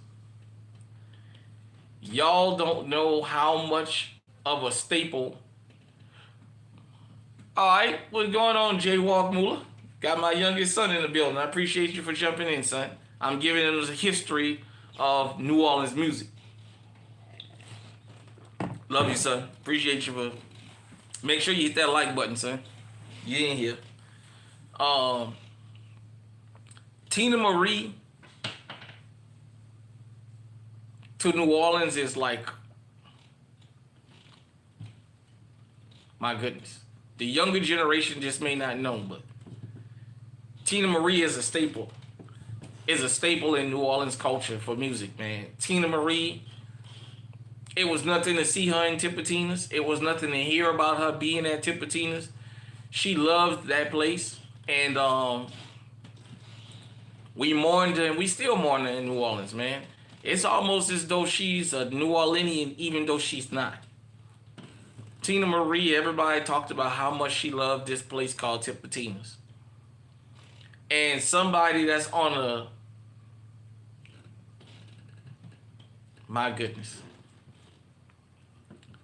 Y'all don't know how much of a staple. All right, what's going on, Jaywalk Moolah? Got my youngest son in the building. I appreciate you for jumping in, son. I'm giving him the history of New Orleans music. Love you, son. Appreciate you for. Make sure you hit that like button, son. You in here. Tina Marie to New Orleans is like, my goodness. The younger generation just may not know, but Tina Marie is a staple. Is a staple in New Orleans culture for music, man. Tina Marie, it was nothing to see her in Tipitina's. It was nothing to hear about her being at Tipitina's. She loved that place. And we mourned her, and we still mourn her in New Orleans, man. It's almost as though she's a New Orleanian, even though she's not. Tina Marie, everybody talked about how much she loved this place called Tipitina's. And somebody that's on a, my goodness,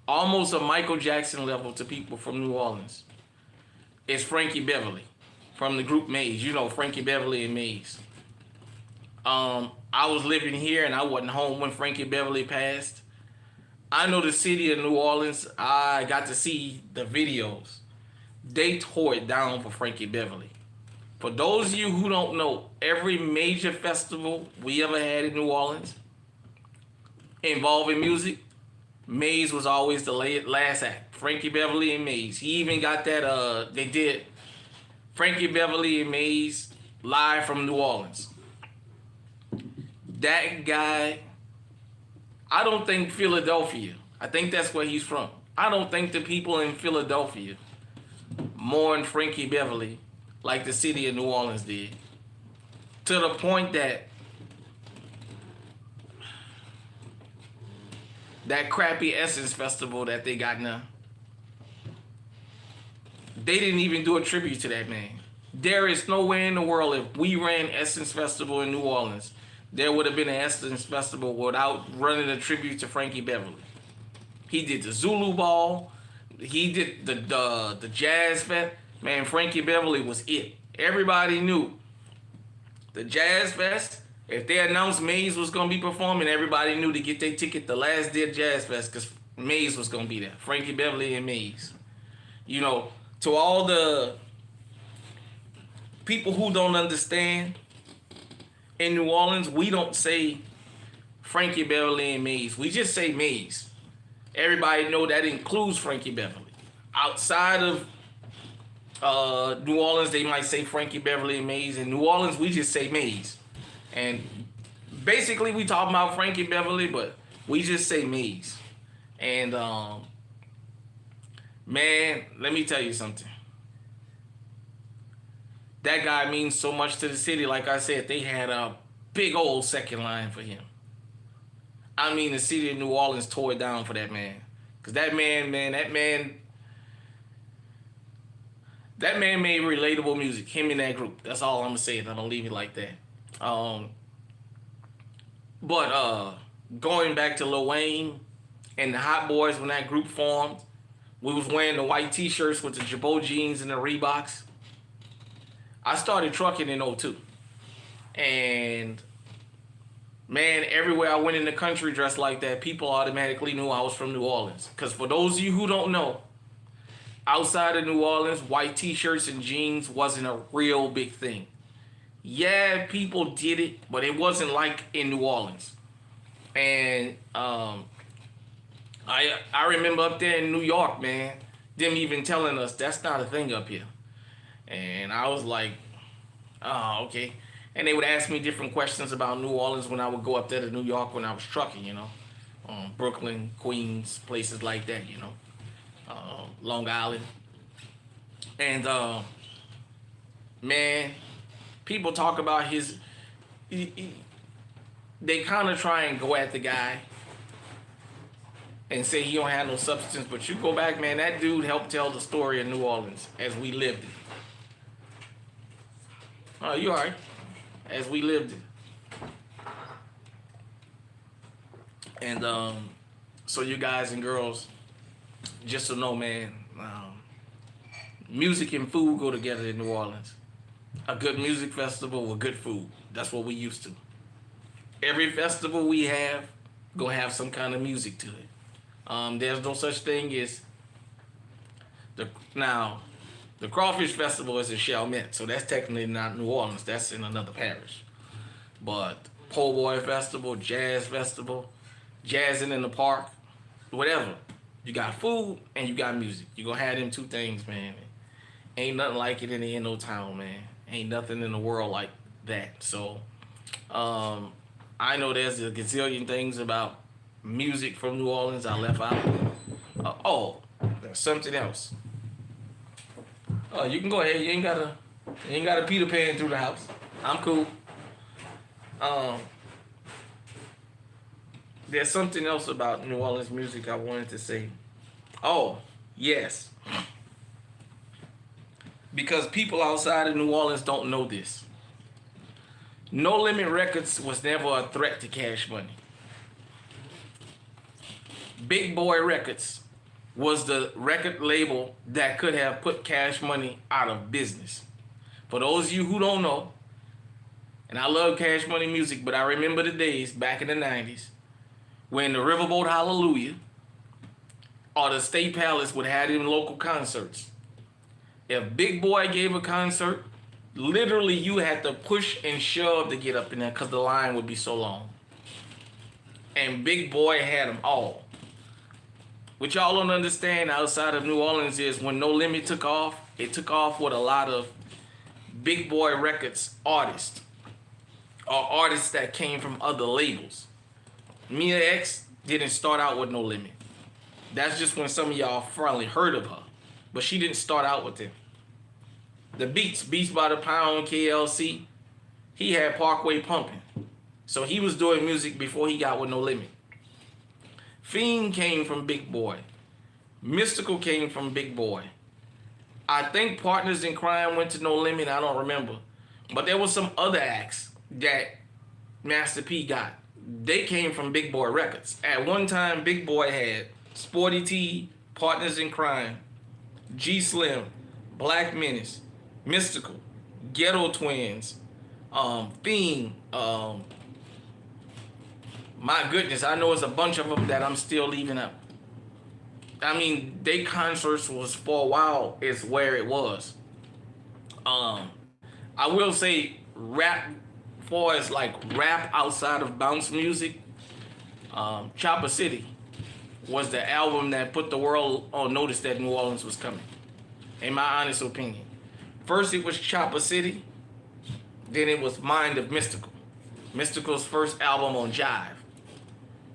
almost a Michael Jackson level to people from New Orleans, is Frankie Beverly from the group Maze. You know Frankie Beverly and Maze. I was living here and I wasn't home when Frankie Beverly passed. I know the city of New Orleans. I got to see the videos. They tore it down for Frankie Beverly. For those of you who don't know, every major festival we ever had in New Orleans involving music, Maze was always the last act. Frankie Beverly and Maze. He even got that, they did Frankie Beverly and Maze live from New Orleans. That guy, I don't think Philadelphia, I think that's where he's from. I don't think the people in Philadelphia mourn Frankie Beverly like the city of New Orleans did. To the point that that crappy Essence Festival that they got now, they didn't even do a tribute to that man. There is nowhere in the world, if we ran Essence Festival in New Orleans, there would have been an Essence Festival without running a tribute to Frankie Beverly. He did the Zulu Ball. He did the Jazz Fest. Man, Frankie Beverly was it. Everybody knew. The Jazz Fest, if they announced Maze was going to be performing, everybody knew to get their ticket the last day of Jazz Fest because Maze was going to be there. Frankie Beverly and Maze. You know, to all the people who don't understand, in New Orleans, we don't say Frankie Beverly and Maze. We just say Maze. Everybody know that includes Frankie Beverly. Outside of New Orleans, they might say Frankie Beverly and Maze. In New Orleans, we just say Maze. And basically, we talk about Frankie Beverly, but we just say Maze. And, man, let me tell you something. That guy means so much to the city. Like I said, they had a big old second line for him. I mean, the city of New Orleans tore it down for that man. Because that man made relatable music. Him and that group. That's all I'm going to say. I'm going to leave it like that. But going back to Lil Wayne and the Hot Boys, when that group formed, we was wearing the white t-shirts with the Jabot jeans and the Reeboks. I started trucking in 2002. And, man, everywhere I went in the country dressed like that, people automatically knew I was from New Orleans. Because for those of you who don't know, outside of New Orleans, white t-shirts and jeans wasn't a real big thing. Yeah, people did it, but it wasn't like in New Orleans. And I remember up there in New York, man, them even telling us that's not a thing up here. And I was like, oh, okay. And they would ask me different questions about New Orleans when I would go up there to New York when I was trucking, you know. Brooklyn, Queens, places like that, you know. Long Island. And, man, people talk about his... they kind of try and go at the guy and say he don't have no substance. But you go back, man, that dude helped tell the story of New Orleans as we lived it. Oh, you all right? As we lived it. And so you guys and girls, just to know, man, music and food go together in New Orleans. A good music festival with good food. That's what we used to. Every festival we have, gonna have some kind of music to it. There's no such thing as the Crawfish Festival is in Chalmette, so that's technically not New Orleans. That's in another parish. But Po' Boy Festival, Jazz Festival, Jazzing in the Park, whatever. You got food and you got music. You gonna have them two things, man. Ain't nothing like it in the NO town, man. Ain't nothing in the world like that. So, I know there's a gazillion things about music from New Orleans I left out. There's something else. You can go ahead. You ain't gotta Peter Pan through the house. I'm cool. There's something else about New Orleans music I wanted to say. Oh, yes. Because people outside of New Orleans don't know this. No Limit Records was never a threat to Cash Money. Big Boy Records was the record label that could have put Cash Money out of business. For those of you who don't know, and I love Cash Money music, but I remember the days back in the 90s when the Riverboat Hallelujah or the State Palace would have them local concerts. If Big Boy gave a concert, literally you had to push and shove to get up in there because the line would be so long. And Big Boy had them all. What y'all don't understand outside of New Orleans is when No Limit took off, it took off with a lot of Big Boy Records artists or artists that came from other labels. Mia X didn't start out with No Limit. That's just when some of y'all finally heard of her. But she didn't start out with them. The Beats by the Pound, KLC, he had Parkway pumping. So he was doing music before he got with No Limit. Fiend came from Big Boy. Mystical came from Big Boy. I think Partners in Crime went to No Limit. I don't remember. But there was some other acts that Master P got. They came from Big Boy Records. At one time, Big Boy had Sporty T, Partners in Crime, G Slim, Black Menace, Mystical, Ghetto Twins, Fiend. My goodness, I know it's a bunch of them that I'm still leaving out. I mean, they concerts was for a while is where it was. I will say rap, for as like rap outside of bounce music, Chopper City was the album that put the world on notice that New Orleans was coming. In my honest opinion. First it was Chopper City, then it was Mind of Mystical. Mystical's first album on Jive,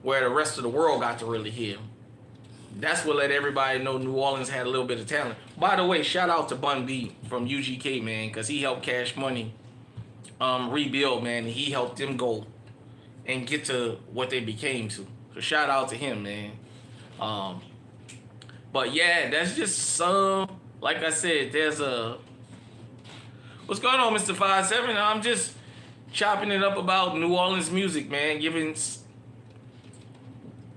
where the rest of the world got to really hear him. That's what let everybody know New Orleans had a little bit of talent. By the way, shout out to Bun B from UGK, man, because he helped Cash Money rebuild, man, and he helped them go and get to what they became to. So shout out to him, man. But yeah, that's just some, like I said, there's a, what's going on, Mr. 57? I'm just chopping it up about New Orleans music, man,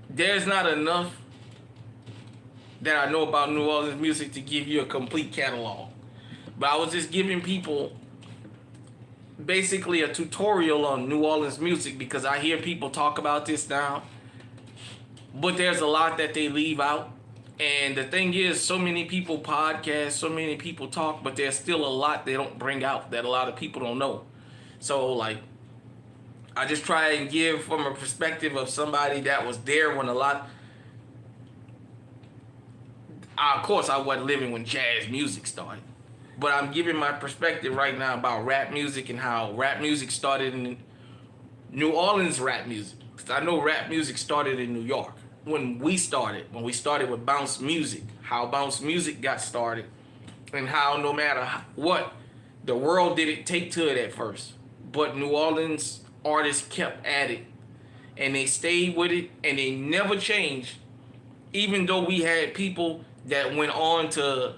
there's not enough that I know about New Orleans music to give you a complete catalog. But I was just giving people basically a tutorial on New Orleans music because I hear people talk about this now. But there's a lot that they leave out. And the thing is, so many people podcast, so many people talk, but there's still a lot they don't bring out that a lot of people don't know. So, like, I just try and give from a perspective of somebody that was there when a lot... Of course, I wasn't living when jazz music started. But I'm giving my perspective right now about rap music and how rap music started in New Orleans rap music. Because I know rap music started in New York. When we started with bounce music, how bounce music got started, and how no matter what, the world didn't take to it at first. But New Orleans artists kept at it, and they stayed with it, and they never changed. Even though we had people that went on to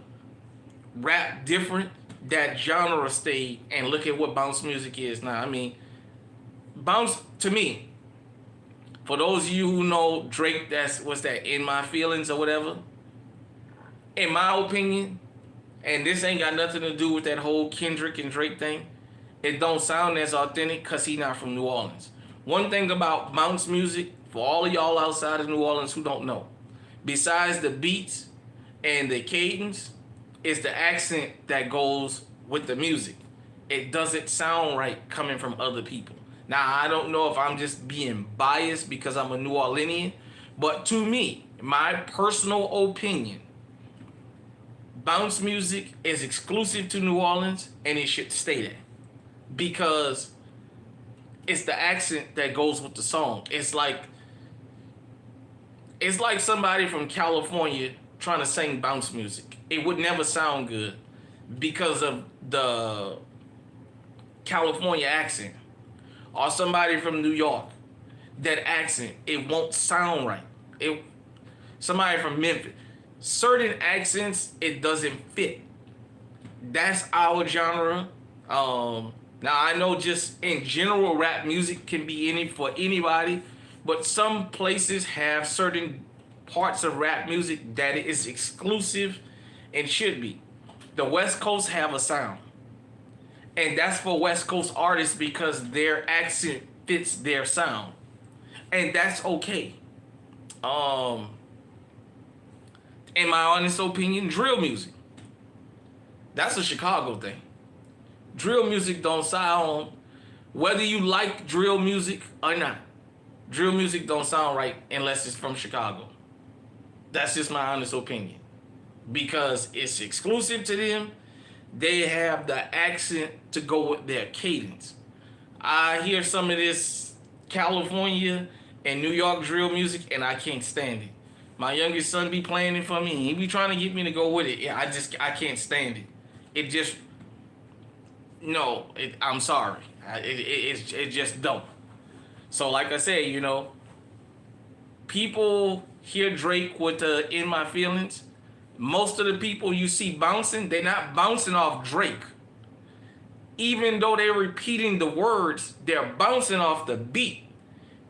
rap different, that genre stayed, and look at what bounce music is now. I mean, bounce, to me, for those of you who know Drake, what's that, In My Feelings or whatever, in my opinion, and this ain't got nothing to do with that whole Kendrick and Drake thing, it don't sound as authentic because he not from New Orleans. One thing about bounce music, for all of y'all outside of New Orleans who don't know, besides the beats and the cadence, is the accent that goes with the music. It doesn't sound right coming from other people. Now, I don't know if I'm just being biased because I'm a New Orleanian, but to me, my personal opinion, bounce music is exclusive to New Orleans and it should stay there because it's the accent that goes with the song. It's like somebody from California trying to sing bounce music. It would never sound good because of the California accent. Or somebody from New York, that accent, it won't sound right. Somebody from Memphis, certain accents, it doesn't fit. That's our genre. Now I know just in general rap music can be for anybody, but some places have certain parts of rap music that is exclusive and should be. The West Coast have a sound. And that's for West Coast artists because their accent fits their sound. And that's okay. In my honest opinion, drill music. That's a Chicago thing. Drill music don't sound, whether you like drill music or not, drill music don't sound right unless it's from Chicago. That's just my honest opinion. Because it's exclusive to them. they have the accent to go with their cadence. I hear some of this California and New York drill music, and I can't stand it. My youngest son be playing it for me. He be trying to get me to go with it. Yeah, I can't stand it. It just no. I'm sorry. It just don't. So like I said, people hear Drake with the "In My Feelings." Most of the people you see bouncing, they're not bouncing off Drake. Even though they're repeating the words, they're bouncing off the beat.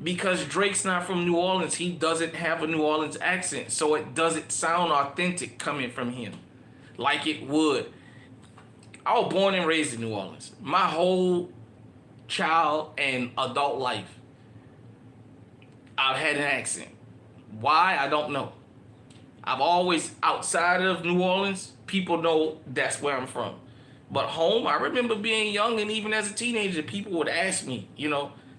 Because Drake's not from New Orleans, he doesn't have a New Orleans accent. So it doesn't sound authentic coming from him like it would. I was born and raised in New Orleans. My whole child and adult life, I've had an accent. Why? I don't know. I've always, outside of New Orleans, people know that's where I'm from. But home, I remember being young, and even as a teenager, people would ask me,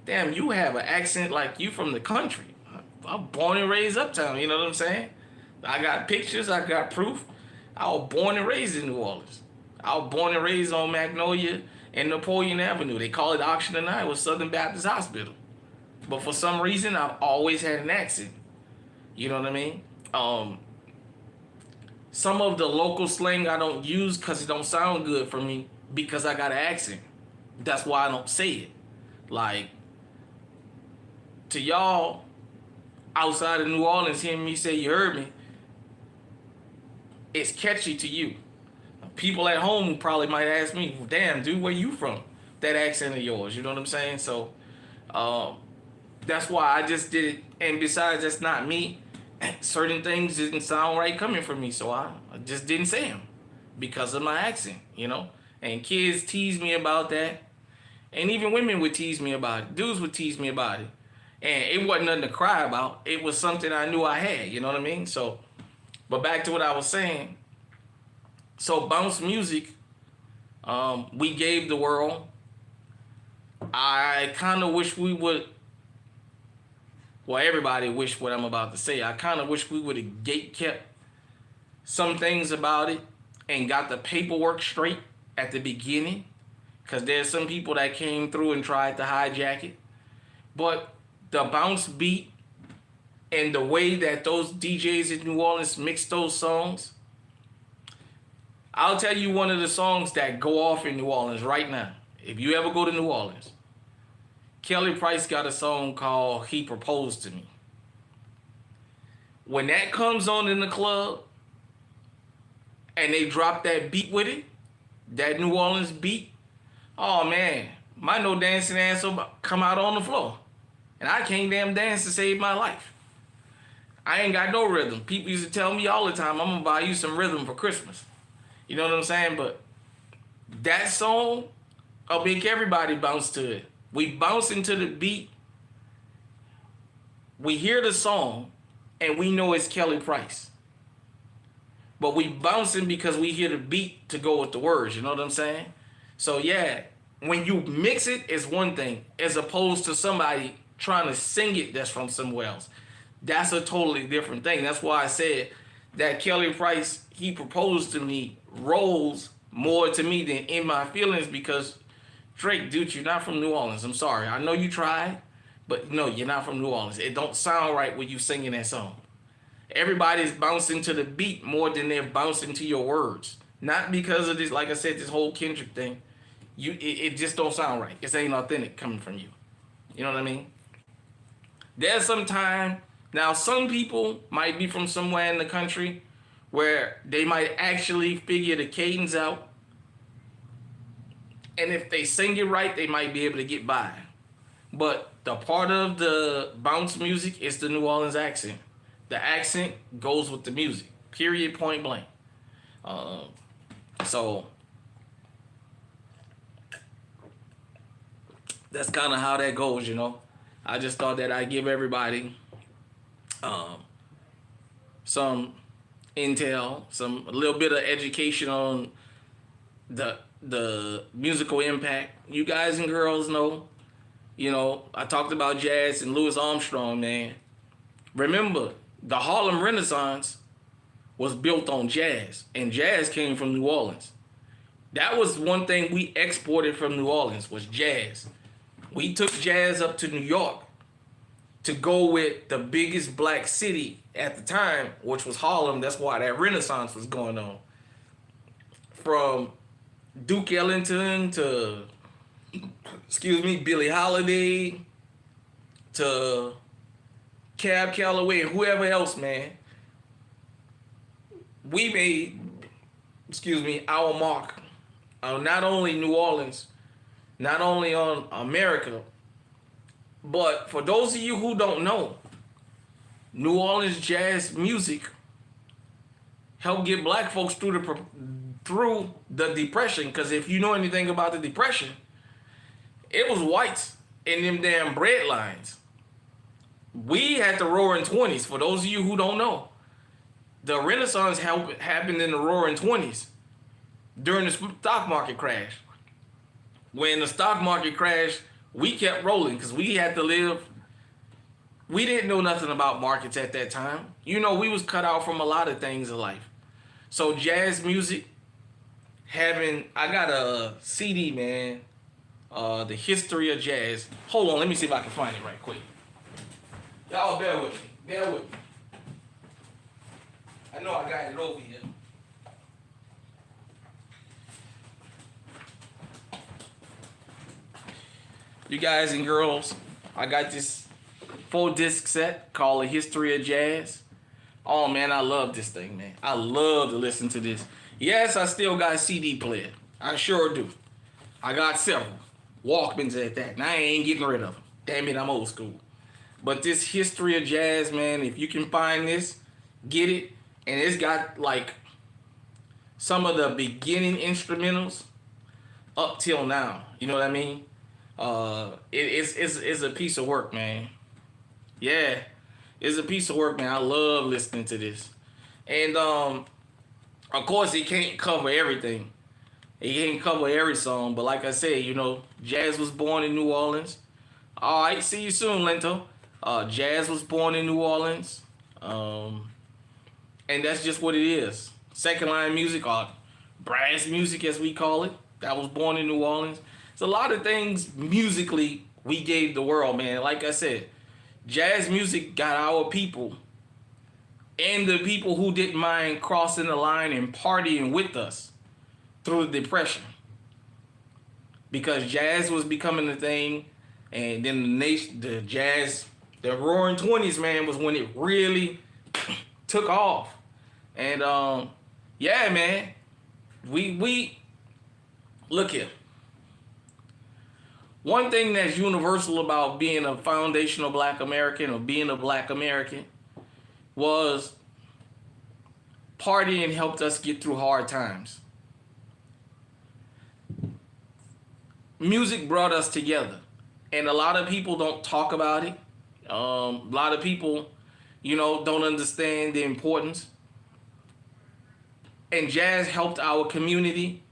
damn, you have an accent like you from the country. I'm born and raised uptown, you know what I'm saying? I got pictures, I got proof. I was born and raised in New Orleans. I was born and raised on Magnolia and Napoleon Avenue. They call it Auction and I was Southern Baptist Hospital. But for some reason, I've always had an accent. You know what I mean? Some of the local slang I don't use because it don't sound good for me because I got an accent. That's why I don't say it. Like, to y'all outside of New Orleans hearing me say you heard me, it's catchy to you. People at home probably might ask me, damn, dude, where you from? That accent of yours, you know what I'm saying? So, that's why I just did it. And besides, that's not me. Certain things didn't sound right coming from me, so I just didn't say them because of my accent, And kids tease me about that. And even women would tease me about it. Dudes would tease me about it. And it wasn't nothing to cry about. It was something I knew I had, you know what I mean? So, but back to what I was saying. So bounce music, we gave the world. I kind of wish we would, well, everybody wish what I'm about to say. I kind of wish we would have kept some things about it and got the paperwork straight at the beginning. Because there's some people that came through and tried to hijack it. But the bounce beat and the way that those DJs in New Orleans mix those songs, I'll tell you one of the songs that go off in New Orleans right now. If you ever go to New Orleans, Kelly Price got a song called He Proposed to Me. When that comes on in the club and they drop that beat with it, that New Orleans beat, oh man, my no dancing ass will come out on the floor. And I can't damn dance to save my life. I ain't got no rhythm. People used to tell me all the time, I'm gonna buy you some rhythm for Christmas. You know what I'm saying? But that song, I'll make everybody bounce to it. We bounce into the beat. We hear the song, and we know it's Kelly Price. But we bouncing because we hear the beat to go with the words. You know what I'm saying? So yeah, when you mix it, it's one thing, as opposed to somebody trying to sing it that's from somewhere else. That's a totally different thing. That's why I said that Kelly Price, He Proposed to Me, rolls more to me than In My Feelings, because Drake, dude, you're not from New Orleans. I'm sorry. I know you tried, but no, you're not from New Orleans. It don't sound right when you singing that song. Everybody's bouncing to the beat more than they're bouncing to your words. Not because of this, like I said, this whole Kendrick thing. It just don't sound right. It ain't authentic coming from you. You know what I mean? There's some time. Now, some people might be from somewhere in the country where they might actually figure the cadence out. And if they sing it right, they might be able to get by. But the part of the bounce music is the New Orleans accent. The accent goes with the music. Period, point blank. So that's kind of how that goes, you know. I just thought that I'd give everybody some intel, a little bit of education on the musical impact. You guys and girls know, you know, I talked about jazz and Louis Armstrong, man. Remember, the Harlem Renaissance was built on jazz, and jazz came from New Orleans. That was one thing we exported from New Orleans was jazz. We took jazz up to New York to go with the biggest black city at the time, which was Harlem. That's why that Renaissance was going on. From Duke Ellington to, excuse me, Billie Holiday to Cab Calloway and whoever else, man. We made, excuse me, our mark on not only New Orleans, not only on America, but for those of you who don't know, New Orleans jazz music helped get black folks through the Depression. Because if you know anything about the Depression, it was whites in them damn bread lines. We had the Roaring Twenties. For those of you who don't know, the Renaissance happened in the Roaring Twenties during the stock market crash. When the stock market crashed, we kept rolling because we had to live. We didn't know nothing about markets at that time. You know, we was cut out from a lot of things in life. So jazz music, I got a CD, man, The History of Jazz. Hold on, let me see if I can find it right quick. Y'all bear with me. I know I got it over here. You guys and girls, I got this 4-disc set called A History of Jazz. Oh man, I love this thing, man. I love to listen to this. Yes, I still got a CD player. I sure do. I got several Walkmans at that, and I ain't getting rid of them. Damn it, I'm old school. But this History of Jazz, man, if you can find this, get it. And it's got like some of the beginning instrumentals up till now. You know what I mean? It's a piece of work, man. Yeah, it's a piece of work, man. I love listening to this. And of course, it can't cover everything. It can't cover every song, but like I said, you know, jazz was born in New Orleans. All right, see you soon, Lento. Jazz was born in New Orleans. And that's just what it is. Second line music, or brass music as we call it, that was born in New Orleans. It's a lot of things musically we gave the world, man. Like I said, jazz music got our people and the people who didn't mind crossing the line and partying with us through the Depression. Because jazz was becoming a thing, and then the Roaring Twenties, man, was when it really took off. And yeah, man, we look here. One thing that's universal about being a foundational black American or being a black American was partying helped us get through hard times. Music brought us together, and a lot of people don't talk about it. A lot of people, you know, don't understand the importance. And jazz helped our community,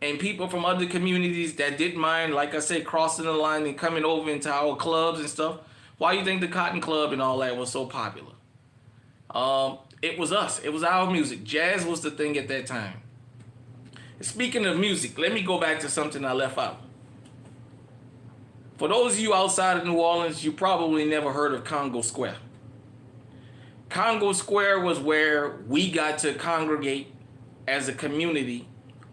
and people from other communities that didn't mind, like I said, crossing the line and coming over into our clubs and stuff. Why do you think the Cotton Club and all that was so popular? It was us. It was our music. Jazz was the thing at that time. Speaking of music, let me go back to something I left out. For those of you outside of New Orleans, you probably never heard of Congo Square. Congo Square was where we got to congregate as a community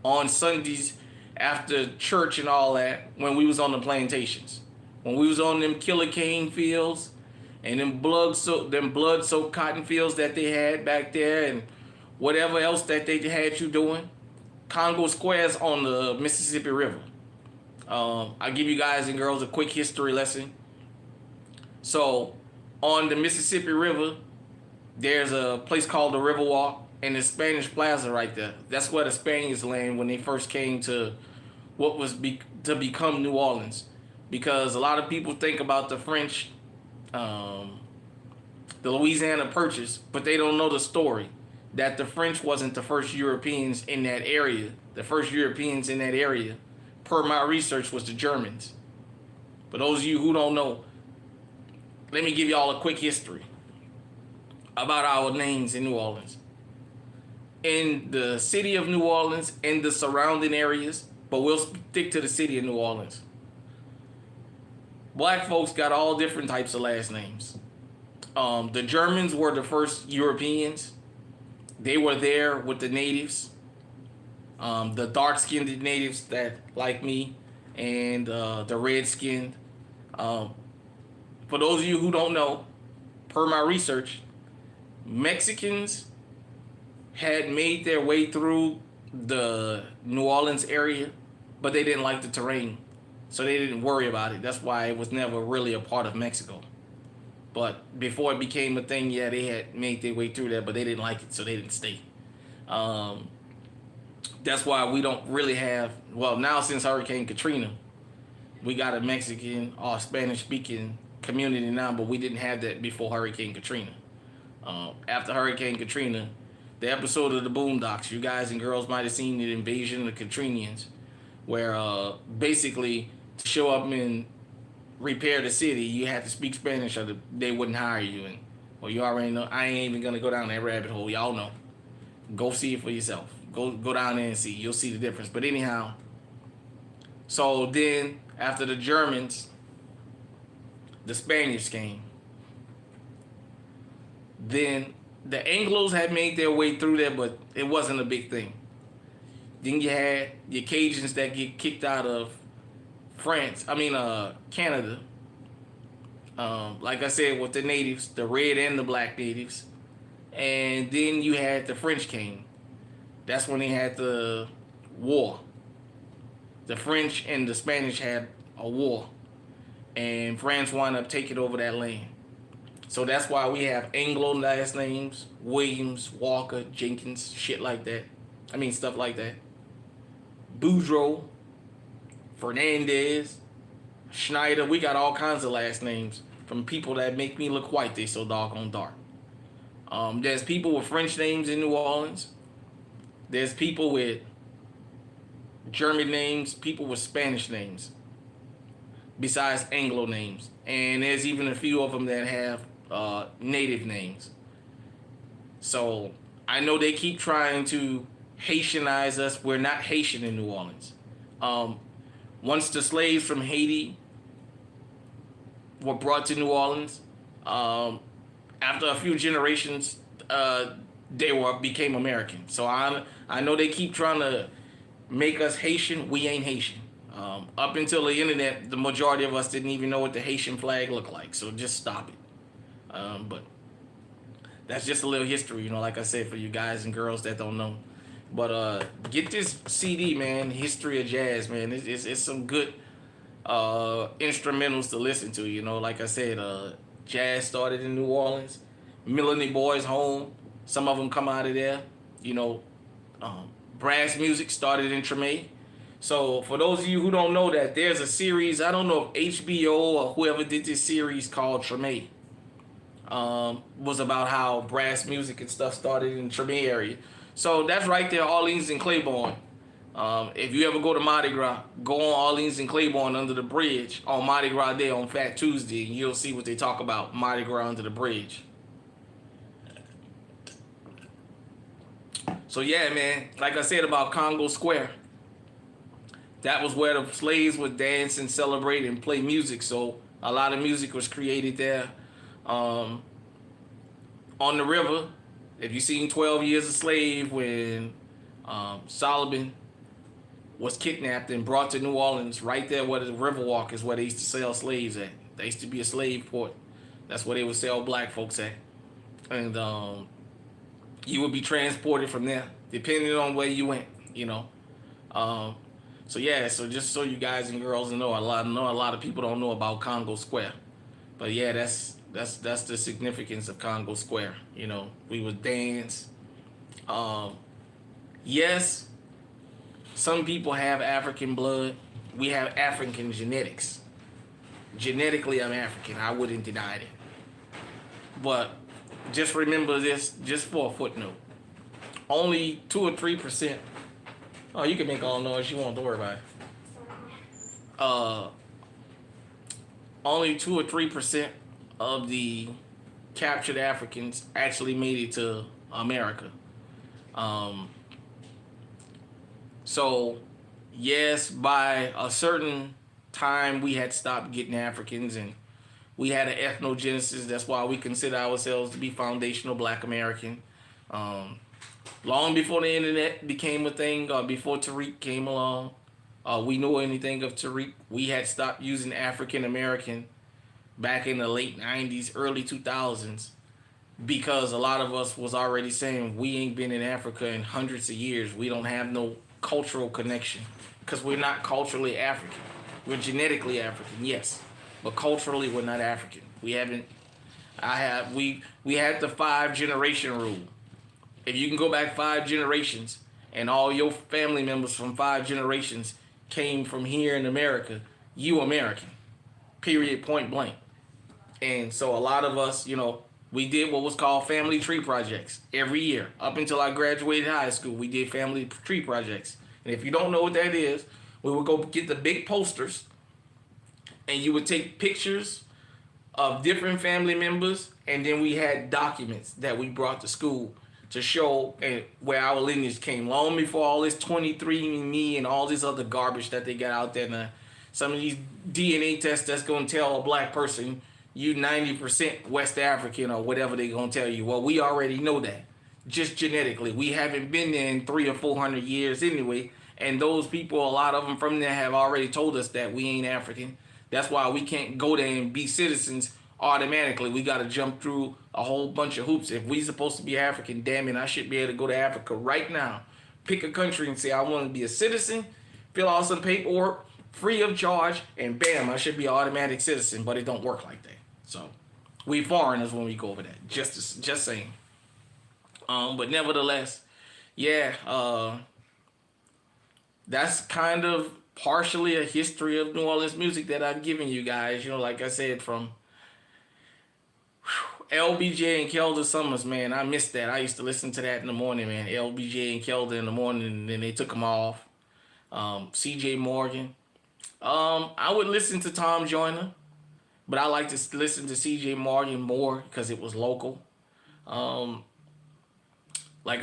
on Sundays after church and all that when we was on the plantations. When we was on them killer cane fields and them blood-soaked cotton fields that they had back there and whatever else that they had you doing. Congo Square's on the Mississippi River. I'll give you guys and girls a quick history lesson. So, on the Mississippi River, there's a place called the Riverwalk and the Spanish Plaza right there. That's where the Spaniards landed when they first came to what was to become New Orleans. Because a lot of people think about the French, the Louisiana Purchase, but they don't know the story. That the French wasn't the first Europeans in that area. The first Europeans in that area, per my research, was the Germans. For those of you who don't know, let me give y'all a quick history about our names in New Orleans. in the city of New Orleans and the surrounding areas, but we'll stick to the city of New Orleans. Black folks got all different types of last names. The Germans were the first Europeans. They were there with the natives, the dark-skinned natives that like me, and the red-skinned. For those of you who don't know, per my research, Mexicans had made their way through the New Orleans area, but they didn't like the terrain, so they didn't worry about it. That's why it was never really a part of Mexico. But before it became a thing, yeah, they had made their way through there, but they didn't like it, so they didn't stay. That's why we don't really have, well, now since Hurricane Katrina, we got a Mexican or Spanish-speaking community now, but we didn't have that before Hurricane Katrina. After Hurricane Katrina, the episode of the Boondocks, you guys and girls might have seen the invasion of the Katrinians, where basically to show up and repair the city, you had to speak Spanish or they wouldn't hire you. And well, you already know. I ain't even gonna go down that rabbit hole. Y'all know. Go see it for yourself. Go down there and see. You'll see the difference. But anyhow, so then after the Germans, the Spaniards came. Then the Anglos had made their way through there, but it wasn't a big thing. Then you had your Cajuns that get kicked out of Canada. Like I said, with the natives, the red and the black natives. And then you had the French came. That's when they had the war. The French and the Spanish had a war. And France wound up taking over that land. So that's why we have Anglo last names, Williams, Walker, Jenkins, shit like that. Stuff like that. Boudreaux, Fernandez, Schneider. We got all kinds of last names from people that make me look white. They so doggone dark. There's people with French names in New Orleans. There's people with German names, people with Spanish names, besides Anglo names. And there's even a few of them that have native names. So I know they keep trying to Haitianize us. We're not Haitian in New Orleans. Once the slaves from Haiti were brought to New Orleans, after a few generations, they became American. So I know they keep trying to make us Haitian. We ain't Haitian. Up until the internet, the majority of us didn't even know what the Haitian flag looked like. So just stop it. But that's just a little history, like I said, for you guys and girls that don't know. But get this CD, man, History of Jazz, man. It's some good instrumentals to listen to, Like I said, jazz started in New Orleans. Melanie Boys Home, some of them come out of there. Brass music started in Treme. So for those of you who don't know that, there's a series, I don't know if HBO or whoever did this series called Treme. Was about how brass music and stuff started in Treme area. So that's right there, Orleans and Claiborne. If you ever go to Mardi Gras, go on Orleans and Claiborne under the bridge on Mardi Gras Day on Fat Tuesday, and you'll see what they talk about, Mardi Gras under the bridge. So yeah, man, like I said about Congo Square, that was where the slaves would dance and celebrate and play music. So a lot of music was created there. On the river, if you seen 12 Years a Slave, when Solomon was kidnapped and brought to New Orleans, right there where the Riverwalk is where they used to sell slaves at. There used to be a slave port. That's where they would sell black folks at. And you would be transported from there, depending on where you went, So yeah, so just so you guys and girls know, a lot of people don't know about Congo Square. But yeah, that's the significance of Congo Square. We would dance. Yes, some people have African blood. We have African genetics. Genetically, I'm African. I wouldn't deny it. But just remember this, just for a footnote. Only 2 or 3%. Oh, you can make all the noise you want. Don't worry about it. Only 2 or 3% of the captured Africans actually made it to America. Um, so, yes, by a certain time, we had stopped getting Africans and we had an ethnogenesis. That's why we consider ourselves to be foundational Black American. Um, Long before the internet became a thing, before Tariq came along, we knew anything of Tariq. We had stopped using African American back in the late 90s, early 2000s, because a lot of us was already saying we ain't been in Africa in hundreds of years. We don't have no cultural connection because we're not culturally African. We're genetically African, yes, but culturally we're not African. We haven't. We had the 5 generation rule. If you can go back 5 generations and all your family members from 5 generations came from here in America, you American. Period, point blank. And so a lot of us, we did what was called family tree projects every year. Up until I graduated high school, we did family tree projects. And if you don't know what that is, we would go get the big posters and you would take pictures of different family members, and then we had documents that we brought to school to show where our lineage came long before all this 23andMe and all this other garbage that they got out there now. Some of these DNA tests that's going to tell a black person you 90% West African or whatever they going to tell you. Well, we already know that just genetically. We haven't been there in 300 or 400 years anyway. And those people, a lot of them from there have already told us that we ain't African. That's why we can't go there and be citizens automatically. We got to jump through a whole bunch of hoops. If we supposed to be African, damn it, I should be able to go to Africa right now, pick a country and say I want to be a citizen, fill out some paperwork, free of charge, and bam, I should be an automatic citizen. But it don't work like that. So we foreigners when we go over that. Just saying. But nevertheless, yeah, that's kind of partially a history of New Orleans music that I've given you guys. Like I said, from LBJ and Kelda Summers, man, I missed that. I used to listen to that in the morning, man. LBJ and Kelda in the morning, and then they took them off. CJ Morgan. I would listen to Tom Joyner, but I like to listen to CJ Morgan more because it was local. Like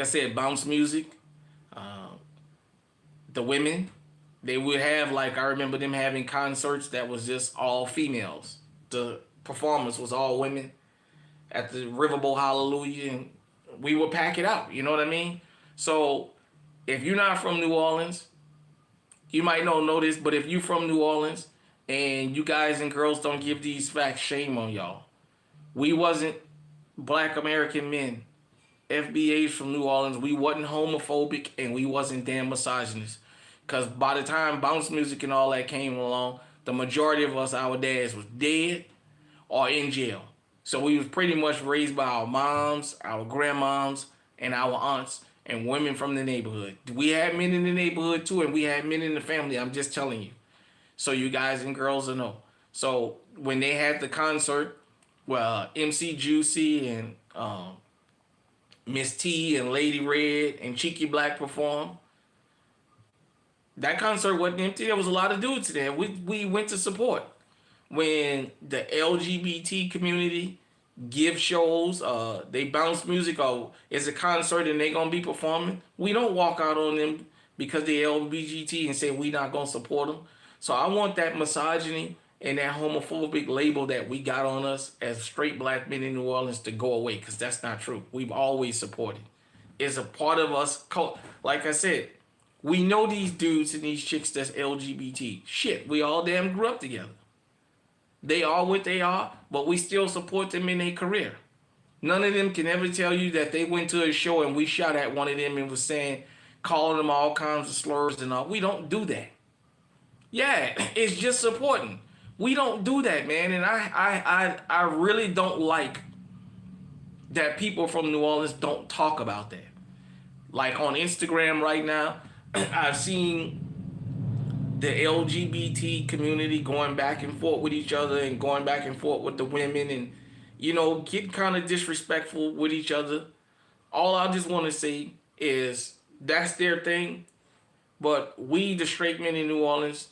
I said, bounce music. The women, they would have, like, I remember them having concerts that was just all females. The performance was all women at the Riverboat Hallelujah, and we would pack it out, you know what I mean? So if you're not from New Orleans, you might not know this, but if you from New Orleans and you guys and girls don't give these facts, shame on y'all. We wasn't Black American men, FBAs from New Orleans. We wasn't homophobic and we wasn't damn misogynist. Because by the time bounce music and all that came along, the majority of us, our dads, was dead or in jail. So we was pretty much raised by our moms, our grandmoms, and our aunts, and women from the neighborhood. We had men in the neighborhood too, and we had men in the family. I'm just telling you. So you guys and girls will know. So when they had the concert, well, MC Juicy and Miss T and Lady Red and Cheeky Black performed, that concert wasn't empty. There was a lot of dudes there. We went to support. When the LGBT community give shows, they bounce music, or it's a concert and they gonna be performing, we don't walk out on them because they LGBT and say we not gonna support them. So I want that misogyny and that homophobic label that we got on us as straight black men in New Orleans to go away, because that's not true. We've always supported. It's a part of us. Like I said, we know these dudes and these chicks that's LGBT. Shit, we all damn grew up together. They are what they are, but we still support them in their career. None of them can ever tell you that they went to a show and we shot at one of them and was saying, calling them all kinds of slurs and all. We don't do that. Yeah, it's just supporting. We don't do that, man. And I really don't like that people from New Orleans don't talk about that. Like on Instagram right now, I've seen the LGBT community going back and forth with each other and going back and forth with the women and, get kind of disrespectful with each other. All I just want to say is that's their thing. But we, the straight men in New Orleans,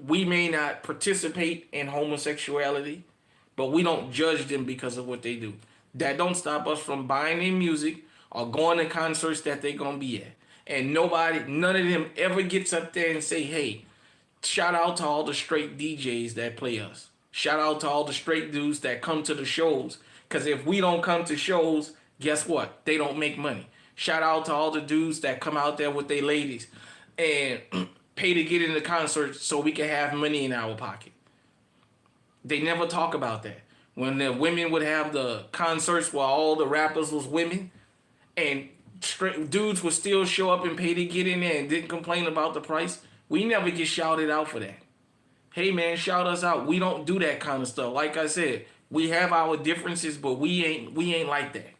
we may not participate in homosexuality, but we don't judge them because of what they do. That don't stop us from buying their music are going to concerts that they're gonna be at. And none of them ever gets up there and say, hey, shout out to all the straight DJs that play us. Shout out to all the straight dudes that come to the shows. Because if we don't come to shows, guess what? They don't make money. Shout out to all the dudes that come out there with their ladies and pay to get in the concert so we can have money in our pocket. They never talk about that. When the women would have the concerts where all the rappers was women and straight dudes would still show up and pay to get in there and didn't complain about the price, we never get shouted out for that. Hey man, shout us out. We don't do that kind of stuff. Like I said, we have our differences, but we ain't like that.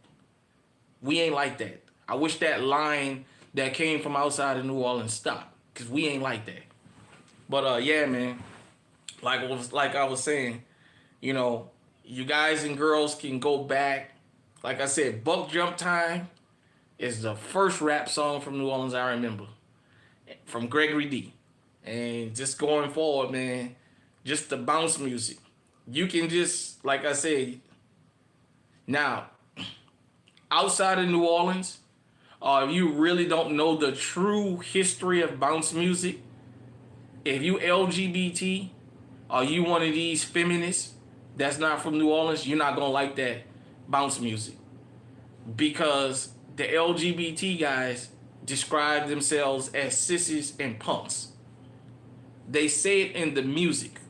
We ain't like that. I wish that line that came from outside of New Orleans stopped, because we ain't like that. But yeah, man. Like I was saying, you know, you guys and girls can go back. Like I said, Buck Jump Time is the first rap song from New Orleans I remember, from Gregory D. And just going forward, man, just the bounce music. You can just, like I said, now, outside of New Orleans, if you really don't know the true history of bounce music, if you LGBT, or you one of these feminists that's not from New Orleans, you're not going to like that bounce music. Because the LGBT guys describe themselves as sissies and punks. They say it in the music.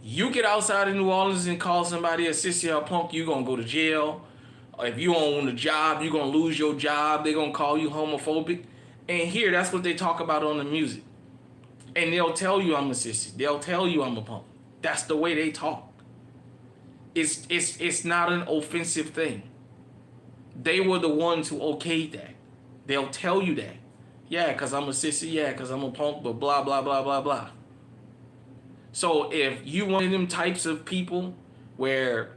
You get outside of New Orleans and call somebody a sissy or a punk, you're going to go to jail. Or if you own a job, you're going to lose your job. They're going to call you homophobic. And here, that's what they talk about on the music. And they'll tell you I'm a sissy. They'll tell you I'm a punk. That's the way they talk. It's not an offensive thing. They were the ones who okayed that. They'll tell you that. Yeah, because I'm a sissy. Yeah, because I'm a punk, but blah, blah, blah, blah, blah. So if you one of them types of people where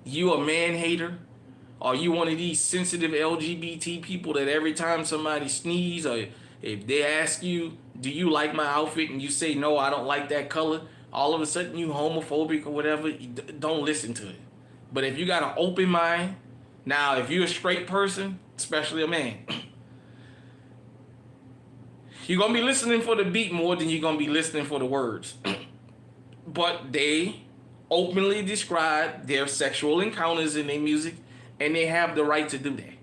you a man hater, or you one of these sensitive LGBT people that every time somebody sneeze, or if they ask you, do you like my outfit, and you say, no, I don't like that color, all of a sudden you homophobic or whatever, don't listen to it. But if you got an open mind, now if you're a straight person, especially a man, you're going to be listening for the beat more than you're going to be listening for the words. But they openly describe their sexual encounters in their music, and they have the right to do that.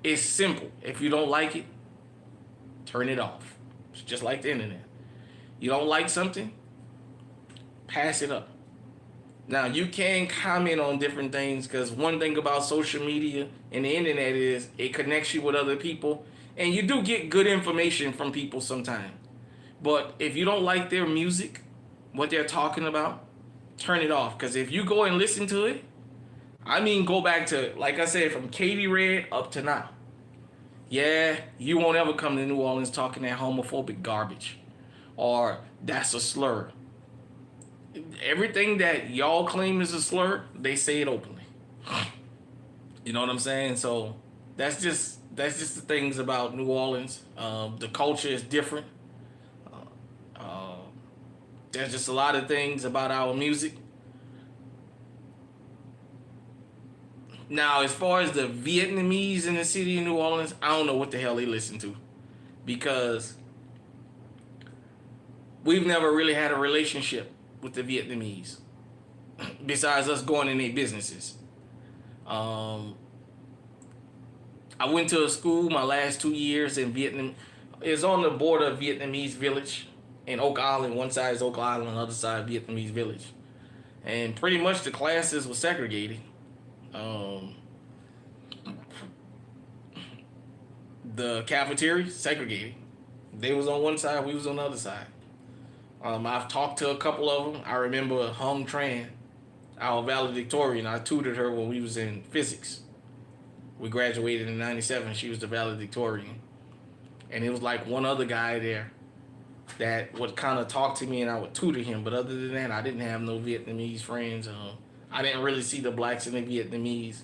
It's simple. If you don't like it, turn it off. It's just like the internet. You don't like something, pass it up. Now, you can comment on different things, because one thing about social media and the internet is it connects you with other people, and you do get good information from people sometimes. But if you don't like their music, what they're talking about, turn it off. Because if you go and listen to it, I mean, go back to, like I said, from Katie Red up to now. Yeah, you won't ever come to New Orleans talking that homophobic garbage, or that's a slur. Everything that y'all claim is a slur, they say it openly. You know what I'm saying? So that's just the things about New Orleans. The culture is different. There's just a lot of things about our music. Now, as far as the Vietnamese in the city of New Orleans, I don't know what the hell they listen to, because we've never really had a relationship with the Vietnamese besides us going in their businesses. I went to a school my last 2 years in Vietnam. It's on the border of Vietnamese village in Oak Island. One side is Oak Island, the other side Vietnamese village. And pretty much the classes were segregated. The cafeteria, segregated. They was on one side, we was on the other side. I've talked to a couple of them. I remember Hung Tran, our valedictorian. I tutored her when we was in physics. We graduated in '97. She was the valedictorian. And it was like one other guy there that would kind of talk to me, and I would tutor him. But other than that, I didn't have no Vietnamese friends. I didn't really see the blacks and the Vietnamese.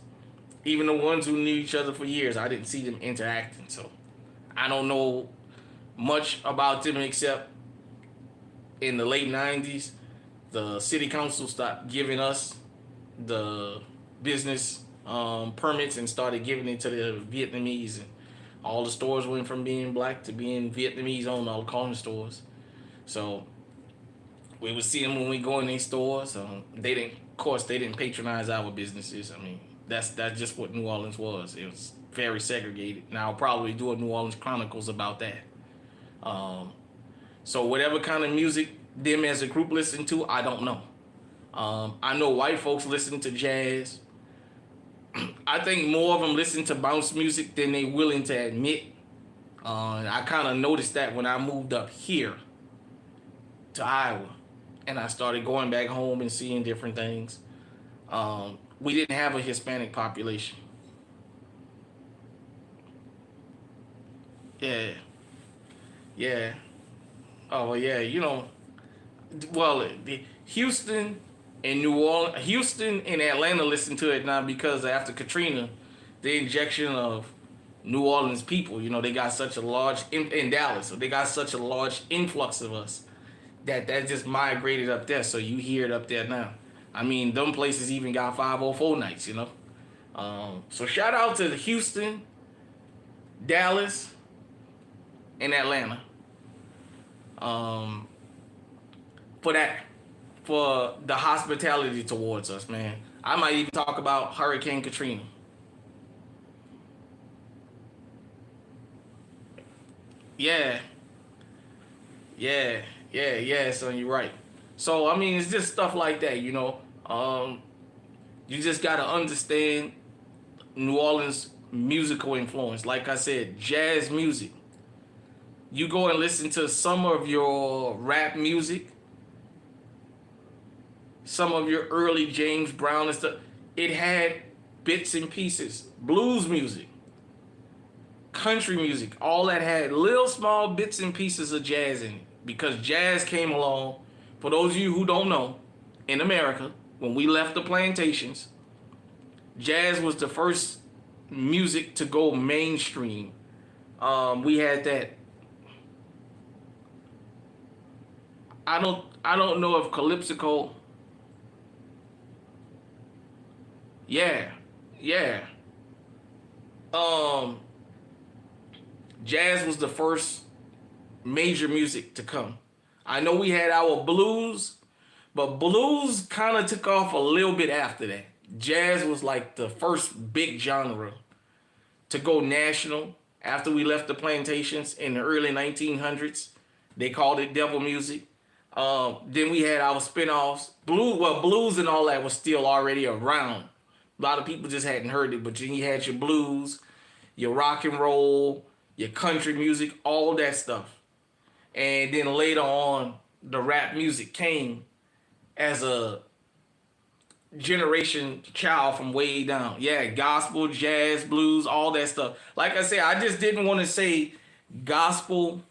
Even the ones who knew each other for years, I didn't see them interacting. So I don't know much about them, except in the late 90s, the city council stopped giving us the business permits and started giving it to the Vietnamese. And all the stores went from being black to being Vietnamese owned, all the corner stores. So we would see them when we go in these stores. They didn't, of course, they didn't patronize our businesses. I mean, that's just what New Orleans was. It was very segregated. Now I'll probably do a New Orleans Chronicles about that. Um, so whatever kind of music them as a group listen to, I don't know. I know white folks listen to jazz. I think more of them listen to bounce music than they willing to admit. I kind of noticed that when I moved up here to Iowa, and I started going back home and seeing different things. We didn't have a Hispanic population. Yeah, yeah. Oh yeah, well, Houston and New Orleans, Houston and Atlanta listen to it now because after Katrina, the injection of New Orleans people, they got such a large in Dallas, so they got such a large influx of us that just migrated up there. So you hear it up there now. I mean, them places even got 504 nights. So shout out to Houston, Dallas, and Atlanta. For that, for the hospitality towards us, man. I might even talk about Hurricane Katrina. Yeah, yeah, yeah. So you're right. So I mean, it's just stuff like that. You just gotta understand New Orleans musical influence. Like I said, jazz music. You go and listen to some of your rap music, some of your early James Brown and stuff. It had bits and pieces. Blues music, country music, all that had little small bits and pieces of jazz in it. Because jazz came along, for those of you who don't know, in America, when we left the plantations, jazz was the first music to go mainstream. We had that. I don't know if Calypso. Yeah, yeah. Um, Jazz was the first major music to come. I know we had our blues, but blues kind of took off a little bit after that. Jazz was like the first big genre to go national after we left the plantations in the early 1900s. They called it devil music. Then we had our spin-offs. Blues and all that was still already around. A lot of people just hadn't heard it, but then you had your blues, your rock and roll, your country music, all that stuff. And then later on, the rap music came as a generation child from way down. Yeah, gospel, jazz, blues, all that stuff. Like I said, I just didn't want to say gospel.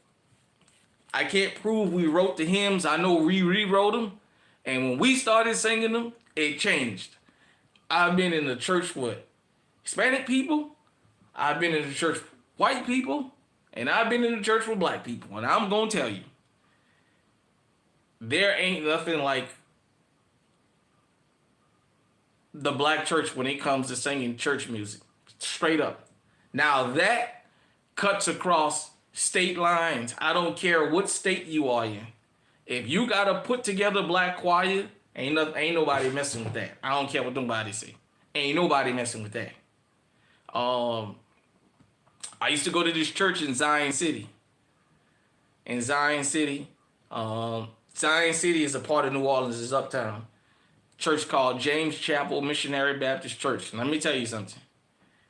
I can't prove we wrote the hymns. I know we rewrote them. And when we started singing them, it changed. I've been in the church with Hispanic people. I've been in the church with white people. And I've been in the church with black people. And I'm going to tell you, there ain't nothing like the black church when it comes to singing church music. Straight up. Now that cuts across state lines. I don't care what state you are in. If you got a put together black choir, ain't nobody messing with that. I don't care what nobody say. Ain't nobody messing with that. I used to go to this church in Zion City. Zion City is a part of New Orleans. It's uptown. Church called James Chapel Missionary Baptist Church. And let me tell you something.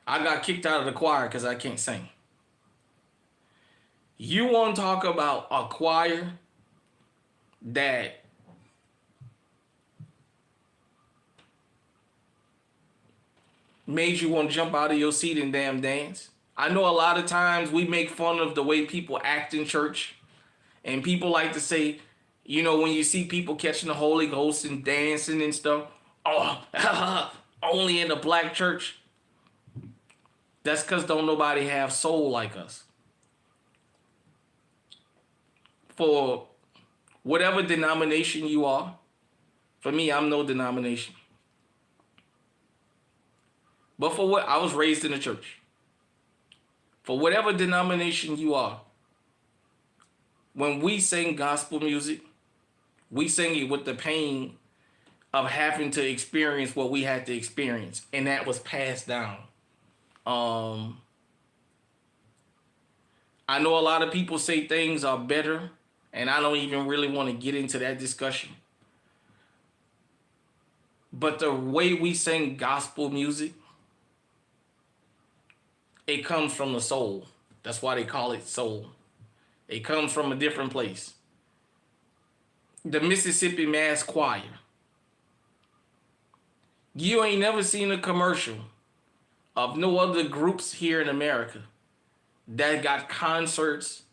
I got kicked out of the choir because I can't sing. You want to talk about a choir that made you want to jump out of your seat and damn dance? I know a lot of times we make fun of the way people act in church. And people like to say, when you see people catching the Holy Ghost and dancing and stuff, oh, only in the black church. That's because don't nobody have soul like us. For whatever denomination you are, for me, I'm no denomination. But for what? I was raised in the church. For whatever denomination you are, when we sing gospel music, we sing it with the pain of having to experience what we had to experience, and that was passed down. Um, I know a lot of people say things are better, and I don't even really want to get into that discussion. But the way we sing gospel music, it comes from the soul. That's why they call it soul. It comes from a different place. The Mississippi Mass Choir. You ain't never seen a commercial of no other groups here in America that got concerts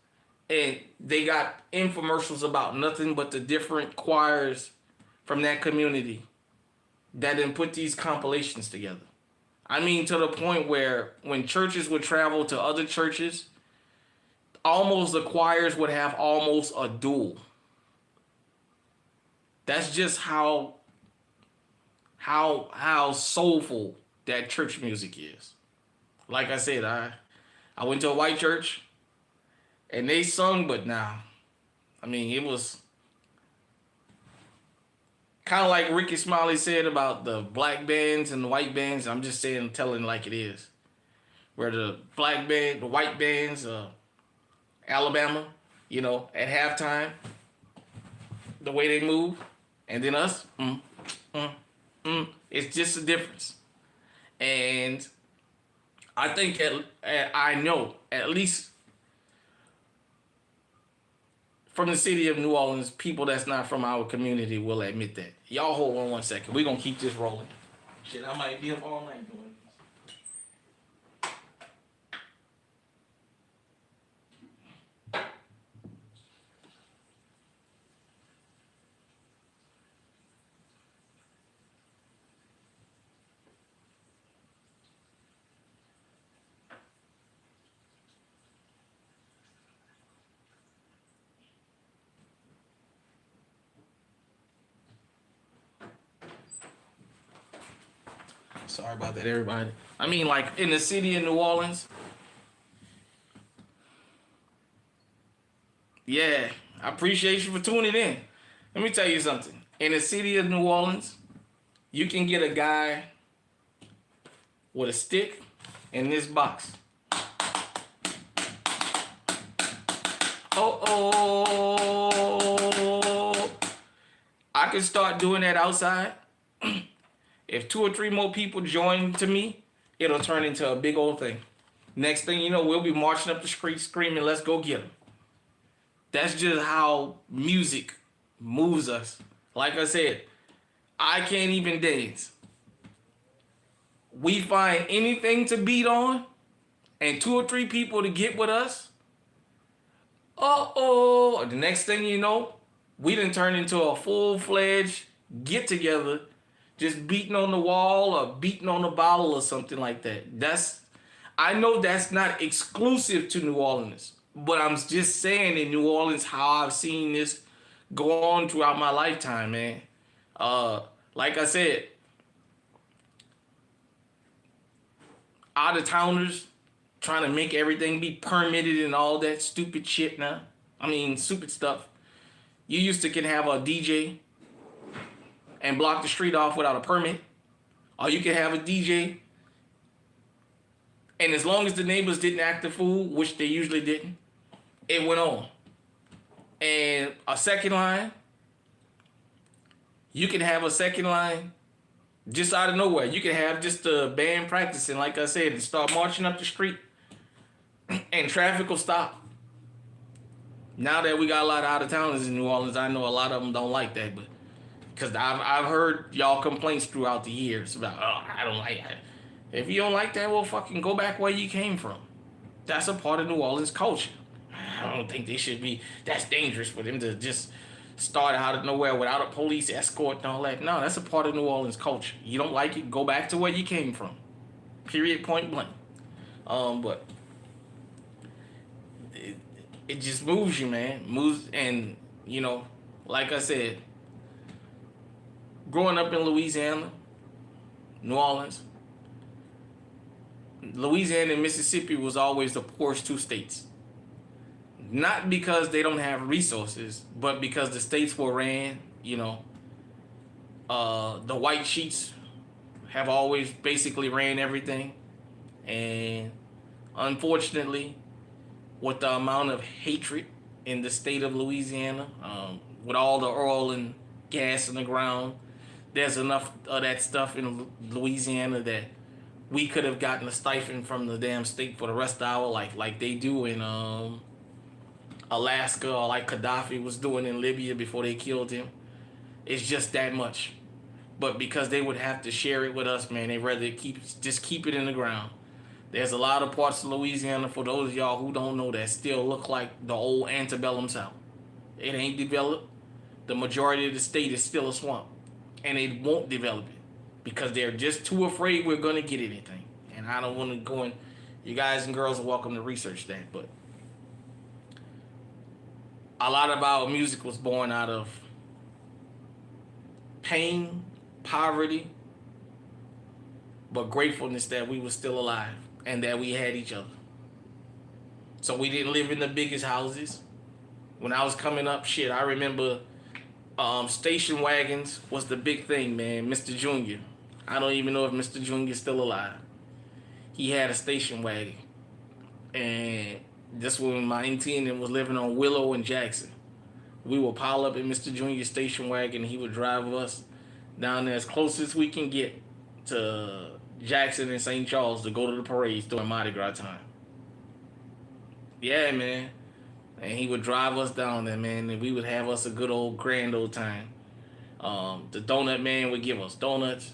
and they got infomercials about nothing but the different choirs from that community that then put these compilations together. I mean, to the point where when churches would travel to other churches, almost the choirs would have almost a duel. That's just how soulful that church music is. Like I said, I went to a white church and they sung, but now, I mean, it was kind of like Ricky Smiley said about the black bands and the white bands. I'm just saying, telling like it is. Where the black band, the white bands, Alabama, at halftime, the way they move, and then us, it's just a difference. And I think I know at least from the city of New Orleans, people that's not from our community will admit that. Y'all hold on 1 second. We're going to keep this rolling. Shit, I might be up all night doing this. Sorry about that, everybody. I mean, like, in the city of New Orleans, yeah, I appreciate you for tuning in. Let me tell you something. In the city of New Orleans, you can get a guy with a stick in this box. Oh, I can start doing that outside. If 2 or 3 more people join to me, it'll turn into a big old thing. Next thing you know, we'll be marching up the street screaming, let's go get them. That's just how music moves us. Like I said, I can't even dance. We find anything to beat on and 2 or 3 people to get with us. The next thing you know, we done turn into a full-fledged get-together, just beating on the wall or beating on the bottle or something like that. I know that's not exclusive to New Orleans, but I'm just saying in New Orleans how I've seen this go on throughout my lifetime, man. Like I said, out-of-towners trying to make everything be permitted and all that stupid shit now. I mean, stupid stuff. You used to can have a DJ and block the street off without a permit. Or you can have a DJ, and as long as the neighbors didn't act a fool, which they usually didn't, it went on. And a second line, you can have a second line just out of nowhere. You can have just a band practicing, like I said, and start marching up the street, and traffic will stop. Now that we got a lot of out-of-towners in New Orleans, I know a lot of them don't like that, but because I've heard y'all complaints throughout the years about, I don't like that. If you don't like that, well, fucking go back where you came from. That's a part of New Orleans culture. I don't think they should be, that's dangerous for them to just start out of nowhere without a police escort and all that. No, that's a part of New Orleans culture. You don't like it, go back to where you came from. Period, point blank. But it just moves you, man. Moves, and, like I said, growing up in Louisiana, New Orleans, Louisiana and Mississippi was always the poorest two states. Not because they don't have resources, but because the states were ran, the white sheets have always basically ran everything. And unfortunately, with the amount of hatred in the state of Louisiana, with all the oil and gas in the ground, there's enough of that stuff in Louisiana that we could have gotten a stipend from the damn state for the rest of our life, like they do in Alaska, or like Gaddafi was doing in Libya before they killed him. It's just that much. But because they would have to share it with us, man, they rather keep it in the ground. There's a lot of parts of Louisiana, for those of y'all who don't know, that still look like the old antebellum South. It ain't developed. The majority of the state is still a swamp. And they won't develop it because they're just too afraid we're going to get anything. And I don't want to go in. You guys and girls are welcome to research that. But a lot of our music was born out of pain, poverty, but gratefulness that we were still alive and that we had each other. So we didn't live in the biggest houses. When I was coming up, I remember station wagons was the big thing, man. Mr. Junior. I don't even know if Mr. Junior's still alive. He had a station wagon. And this was when my auntie was living on Willow and Jackson. We would pile up in Mr. Junior's station wagon, and he would drive us down there as close as we can get to Jackson and St. Charles to go to the parades during Mardi Gras time. Yeah, man. And he would drive us down there, man, and we would have us a good old grand old time. The donut man would give us donuts.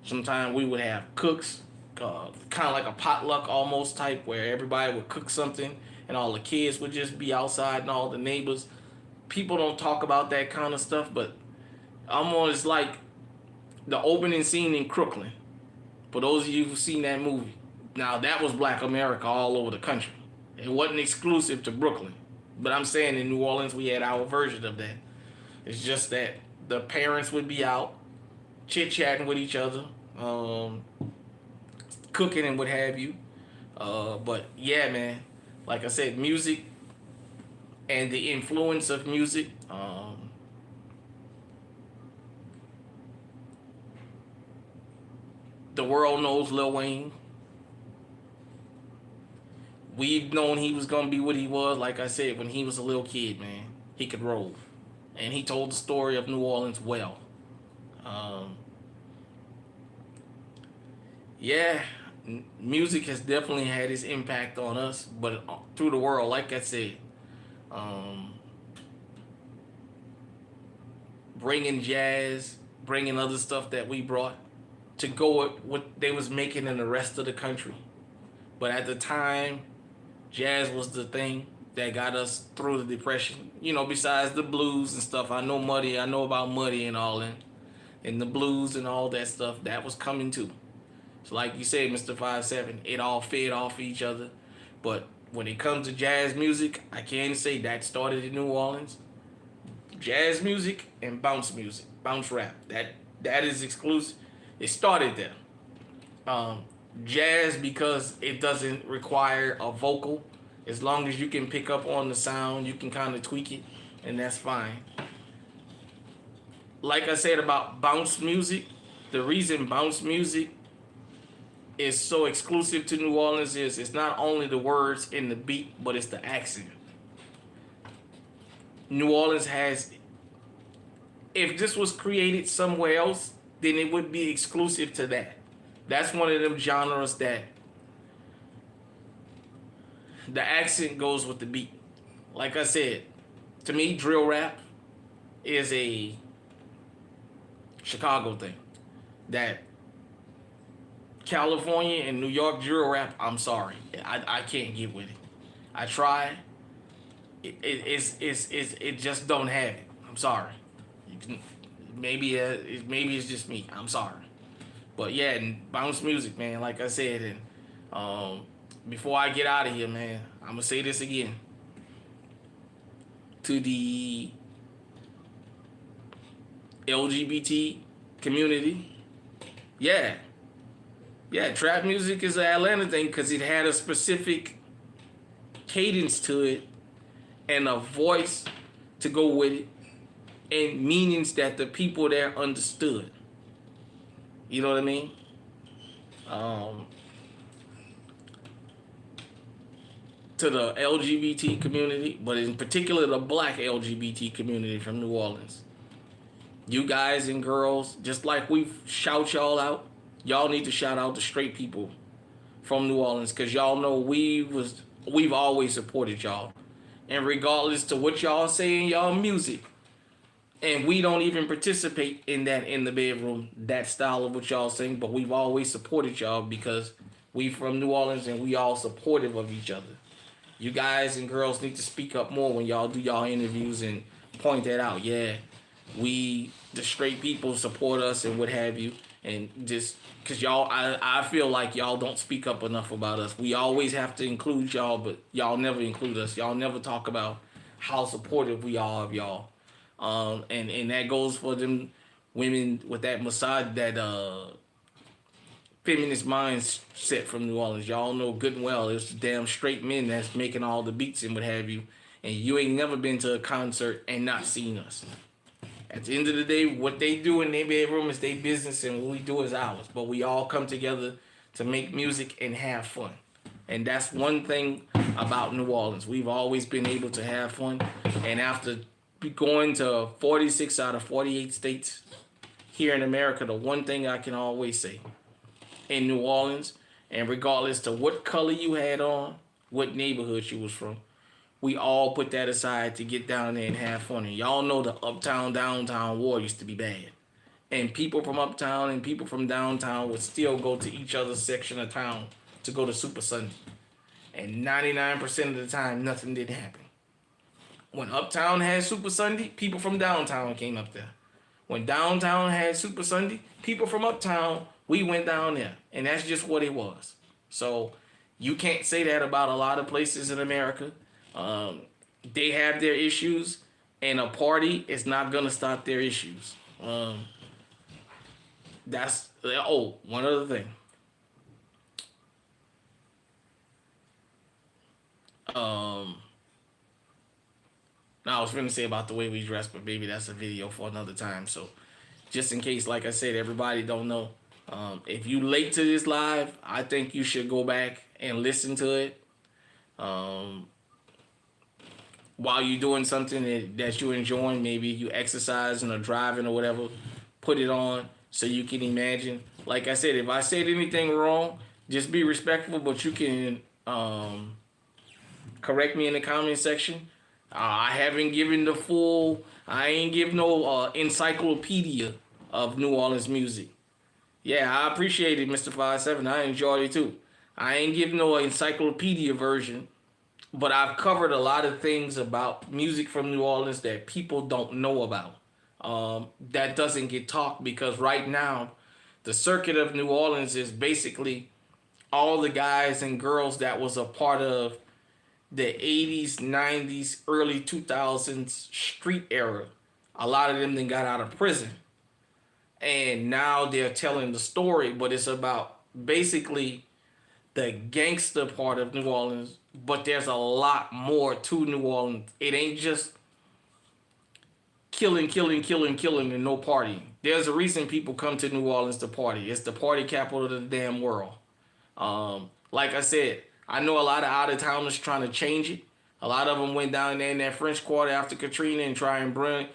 Sometimes we would have cooks, kind of like a potluck almost type, where everybody would cook something and all the kids would just be outside and all the neighbors. People don't talk about that kind of stuff, but almost like the opening scene in Crooklyn. For those of you who've seen that movie, now that was Black America all over the country. It wasn't exclusive to Brooklyn. But I'm saying in New Orleans, we had our version of that. It's just that the parents would be out, chit-chatting with each other, cooking and what have you. But yeah, man, like I said, music and the influence of music. The world knows Lil Wayne. We've known he was going to be what he was, like I said, when he was a little kid, man. He could roll. And he told the story of New Orleans well. Music has definitely had its impact on us, but through the world, like I said, bringing jazz, bringing other stuff that we brought to go with what they was making in the rest of the country. But at the time, jazz was the thing that got us through the Depression. Besides the blues and stuff. I know about Muddy and all that. And the blues and all that stuff, that was coming too. So like you said, Mr. 5-7, it all fed off each other. But when it comes to jazz music, I can say that started in New Orleans. Jazz music and bounce music, bounce rap. That is exclusive. It started there. Jazz, because it doesn't require a vocal. As long as you can pick up on the sound, you can kind of tweak it, and that's fine. Like I said about bounce music, the reason bounce music is so exclusive to New Orleans is it's not only the words and the beat, but it's the accent. New Orleans has, if this was created somewhere else, then it would be exclusive to that. That's one of them genres that the accent goes with the beat. Like I said, to me, drill rap is a Chicago thing. That California and New York drill rap, I'm sorry, I can't get with it. I try. It just don't have it. I'm sorry. Maybe it's just me. I'm sorry. But yeah, and bounce music, man, like I said, and before I get out of here, man, I'm gonna say this again. To the LGBT community, yeah, Yeah, trap music is an Atlanta thing because it had a specific cadence to it and a voice to go with it and meanings that the people there understood. You know what I mean? Um, to the LGBT community, but in particular the black LGBT community from New Orleans. You guys and girls, just like we shout y'all need to shout out the straight people from New Orleans because y'all know we've always supported y'all. And regardless to what y'all say in y'all music, and we don't even participate in that in the bedroom, that style of what y'all sing, but we've always supported y'all because we from New Orleans and we all supportive of each other. You guys and girls need to speak up more when y'all do y'all interviews and point that out. Yeah, the straight people support us and what have you. And just because I feel like y'all don't speak up enough about us. We always have to include y'all, but y'all never include us. Y'all never talk about how supportive we are of y'all. And that goes for them women with that feminist mindset from New Orleans. Y'all know good and well it's damn straight men that's making all the beats and what have you. And you ain't never been to a concert and not seen us. At the end of the day, what they do in their bedroom is their business and what we do is ours. But we all come together to make music and have fun. And that's one thing about New Orleans. We've always been able to have fun. And after going to 46 out of 48 states here in America, the one thing I can always say in New Orleans, and regardless to what color you had on, what neighborhood you was from, we all put that aside to get down there and have fun. And y'all know the uptown downtown war used to be bad. And people from uptown and people from downtown would still go to each other's section of town to go to Super Sunday. And 99% of the time, nothing did happen. When uptown had Super Sunday, people from downtown came up there. When downtown had Super Sunday, people from uptown, we went down there. And that's just what it was. So you can't say that about a lot of places in America. They have their issues, and a party is not going to stop their issues. One other thing. Now I was going to say about the way we dress, but maybe that's a video for another time. So just in case, like I said, everybody don't know. If you late to this live, I think you should go back and listen to it. While you're doing something that you're enjoying, maybe you exercising or driving or whatever, put it on so you can imagine. Like I said, if I said anything wrong, just be respectful, but you can correct me in the comment section. I haven't given I ain't give no encyclopedia of New Orleans music. Yeah, I appreciate it, Mr. 57. I enjoyed it too. I ain't giving no encyclopedia version, but I've covered a lot of things about music from New Orleans that people don't know about. That doesn't get talked because right now, the circuit of New Orleans is basically all the guys and girls that was a part of the 80s, 90s, early 2000s street era. A lot of them then got out of prison. And now they're telling the story, but it's about basically the gangster part of New Orleans, but there's a lot more to New Orleans. It ain't just killing, and no partying. There's a reason people come to New Orleans to party. It's the party capital of the damn world. Like I said, I know a lot of out-of-towners trying to change it. A lot of them went down there in that French Quarter after Katrina and try and bring.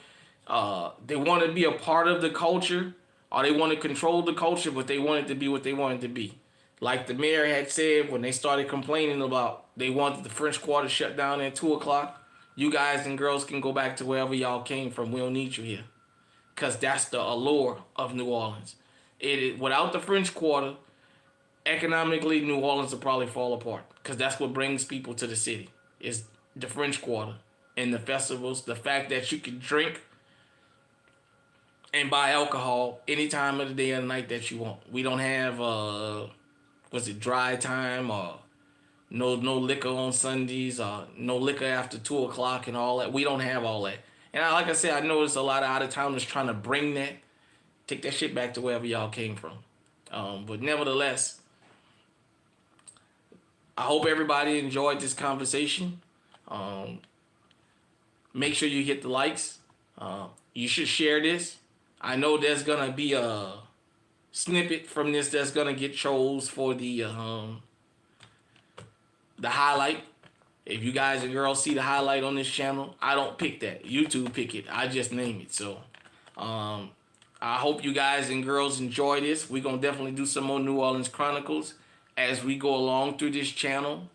They want to be a part of the culture, or they want to control the culture, but they want it to be what they want it to be. Like the mayor had said when they started complaining about they wanted the French Quarter shut down at 2 o'clock, you guys and girls can go back to wherever y'all came from. We don't need you here. Because that's the allure of New Orleans. Without the French Quarter, economically, New Orleans will probably fall apart. Because that's what brings people to the city. Is the French Quarter and the festivals. The fact that you can drink and buy alcohol any time of the day or night that you want. We don't have dry time or no liquor on Sundays or no liquor after 2 o'clock and all that. We don't have all that. And like I said, I noticed a lot of out-of-towners trying to bring that, take that shit back to wherever y'all came from. But nevertheless, I hope everybody enjoyed this conversation. Make sure you hit the likes. You should share this. I know there's gonna be a snippet from this that's gonna get chose for the highlight. If you guys and girls see the highlight on this channel, I don't pick that. YouTube pick it. I just name it. So, I hope you guys and girls enjoy this. We're gonna definitely do some more New Orleans Chronicles as we go along through this channel.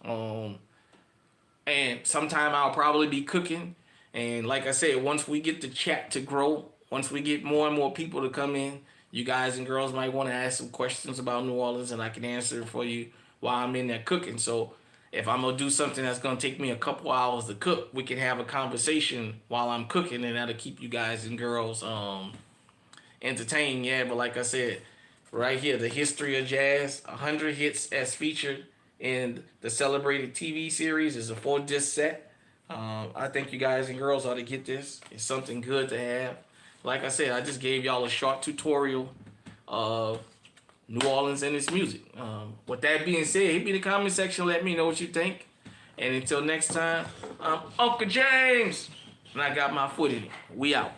And sometime I'll probably be cooking. And like I said, once we get the chat to grow, once we get more and more people to come in, you guys and girls might want to ask some questions about New Orleans, and I can answer it for you while I'm in there cooking. So if I'm going to do something that's going to take me a couple hours to cook, we can have a conversation while I'm cooking, and that'll keep you guys and girls entertained. Yeah, but like I said, right here, the history of jazz, 100 hits as featured in the celebrated TV series is a 4-disc set. I think you guys and girls ought to get this. It's something good to have. Like I said, I just gave y'all a short tutorial of New Orleans and its music. With that being said, hit me in the comment section. Let me know what you think. And until next time, I'm Uncle James. And I got my foot in it. We out.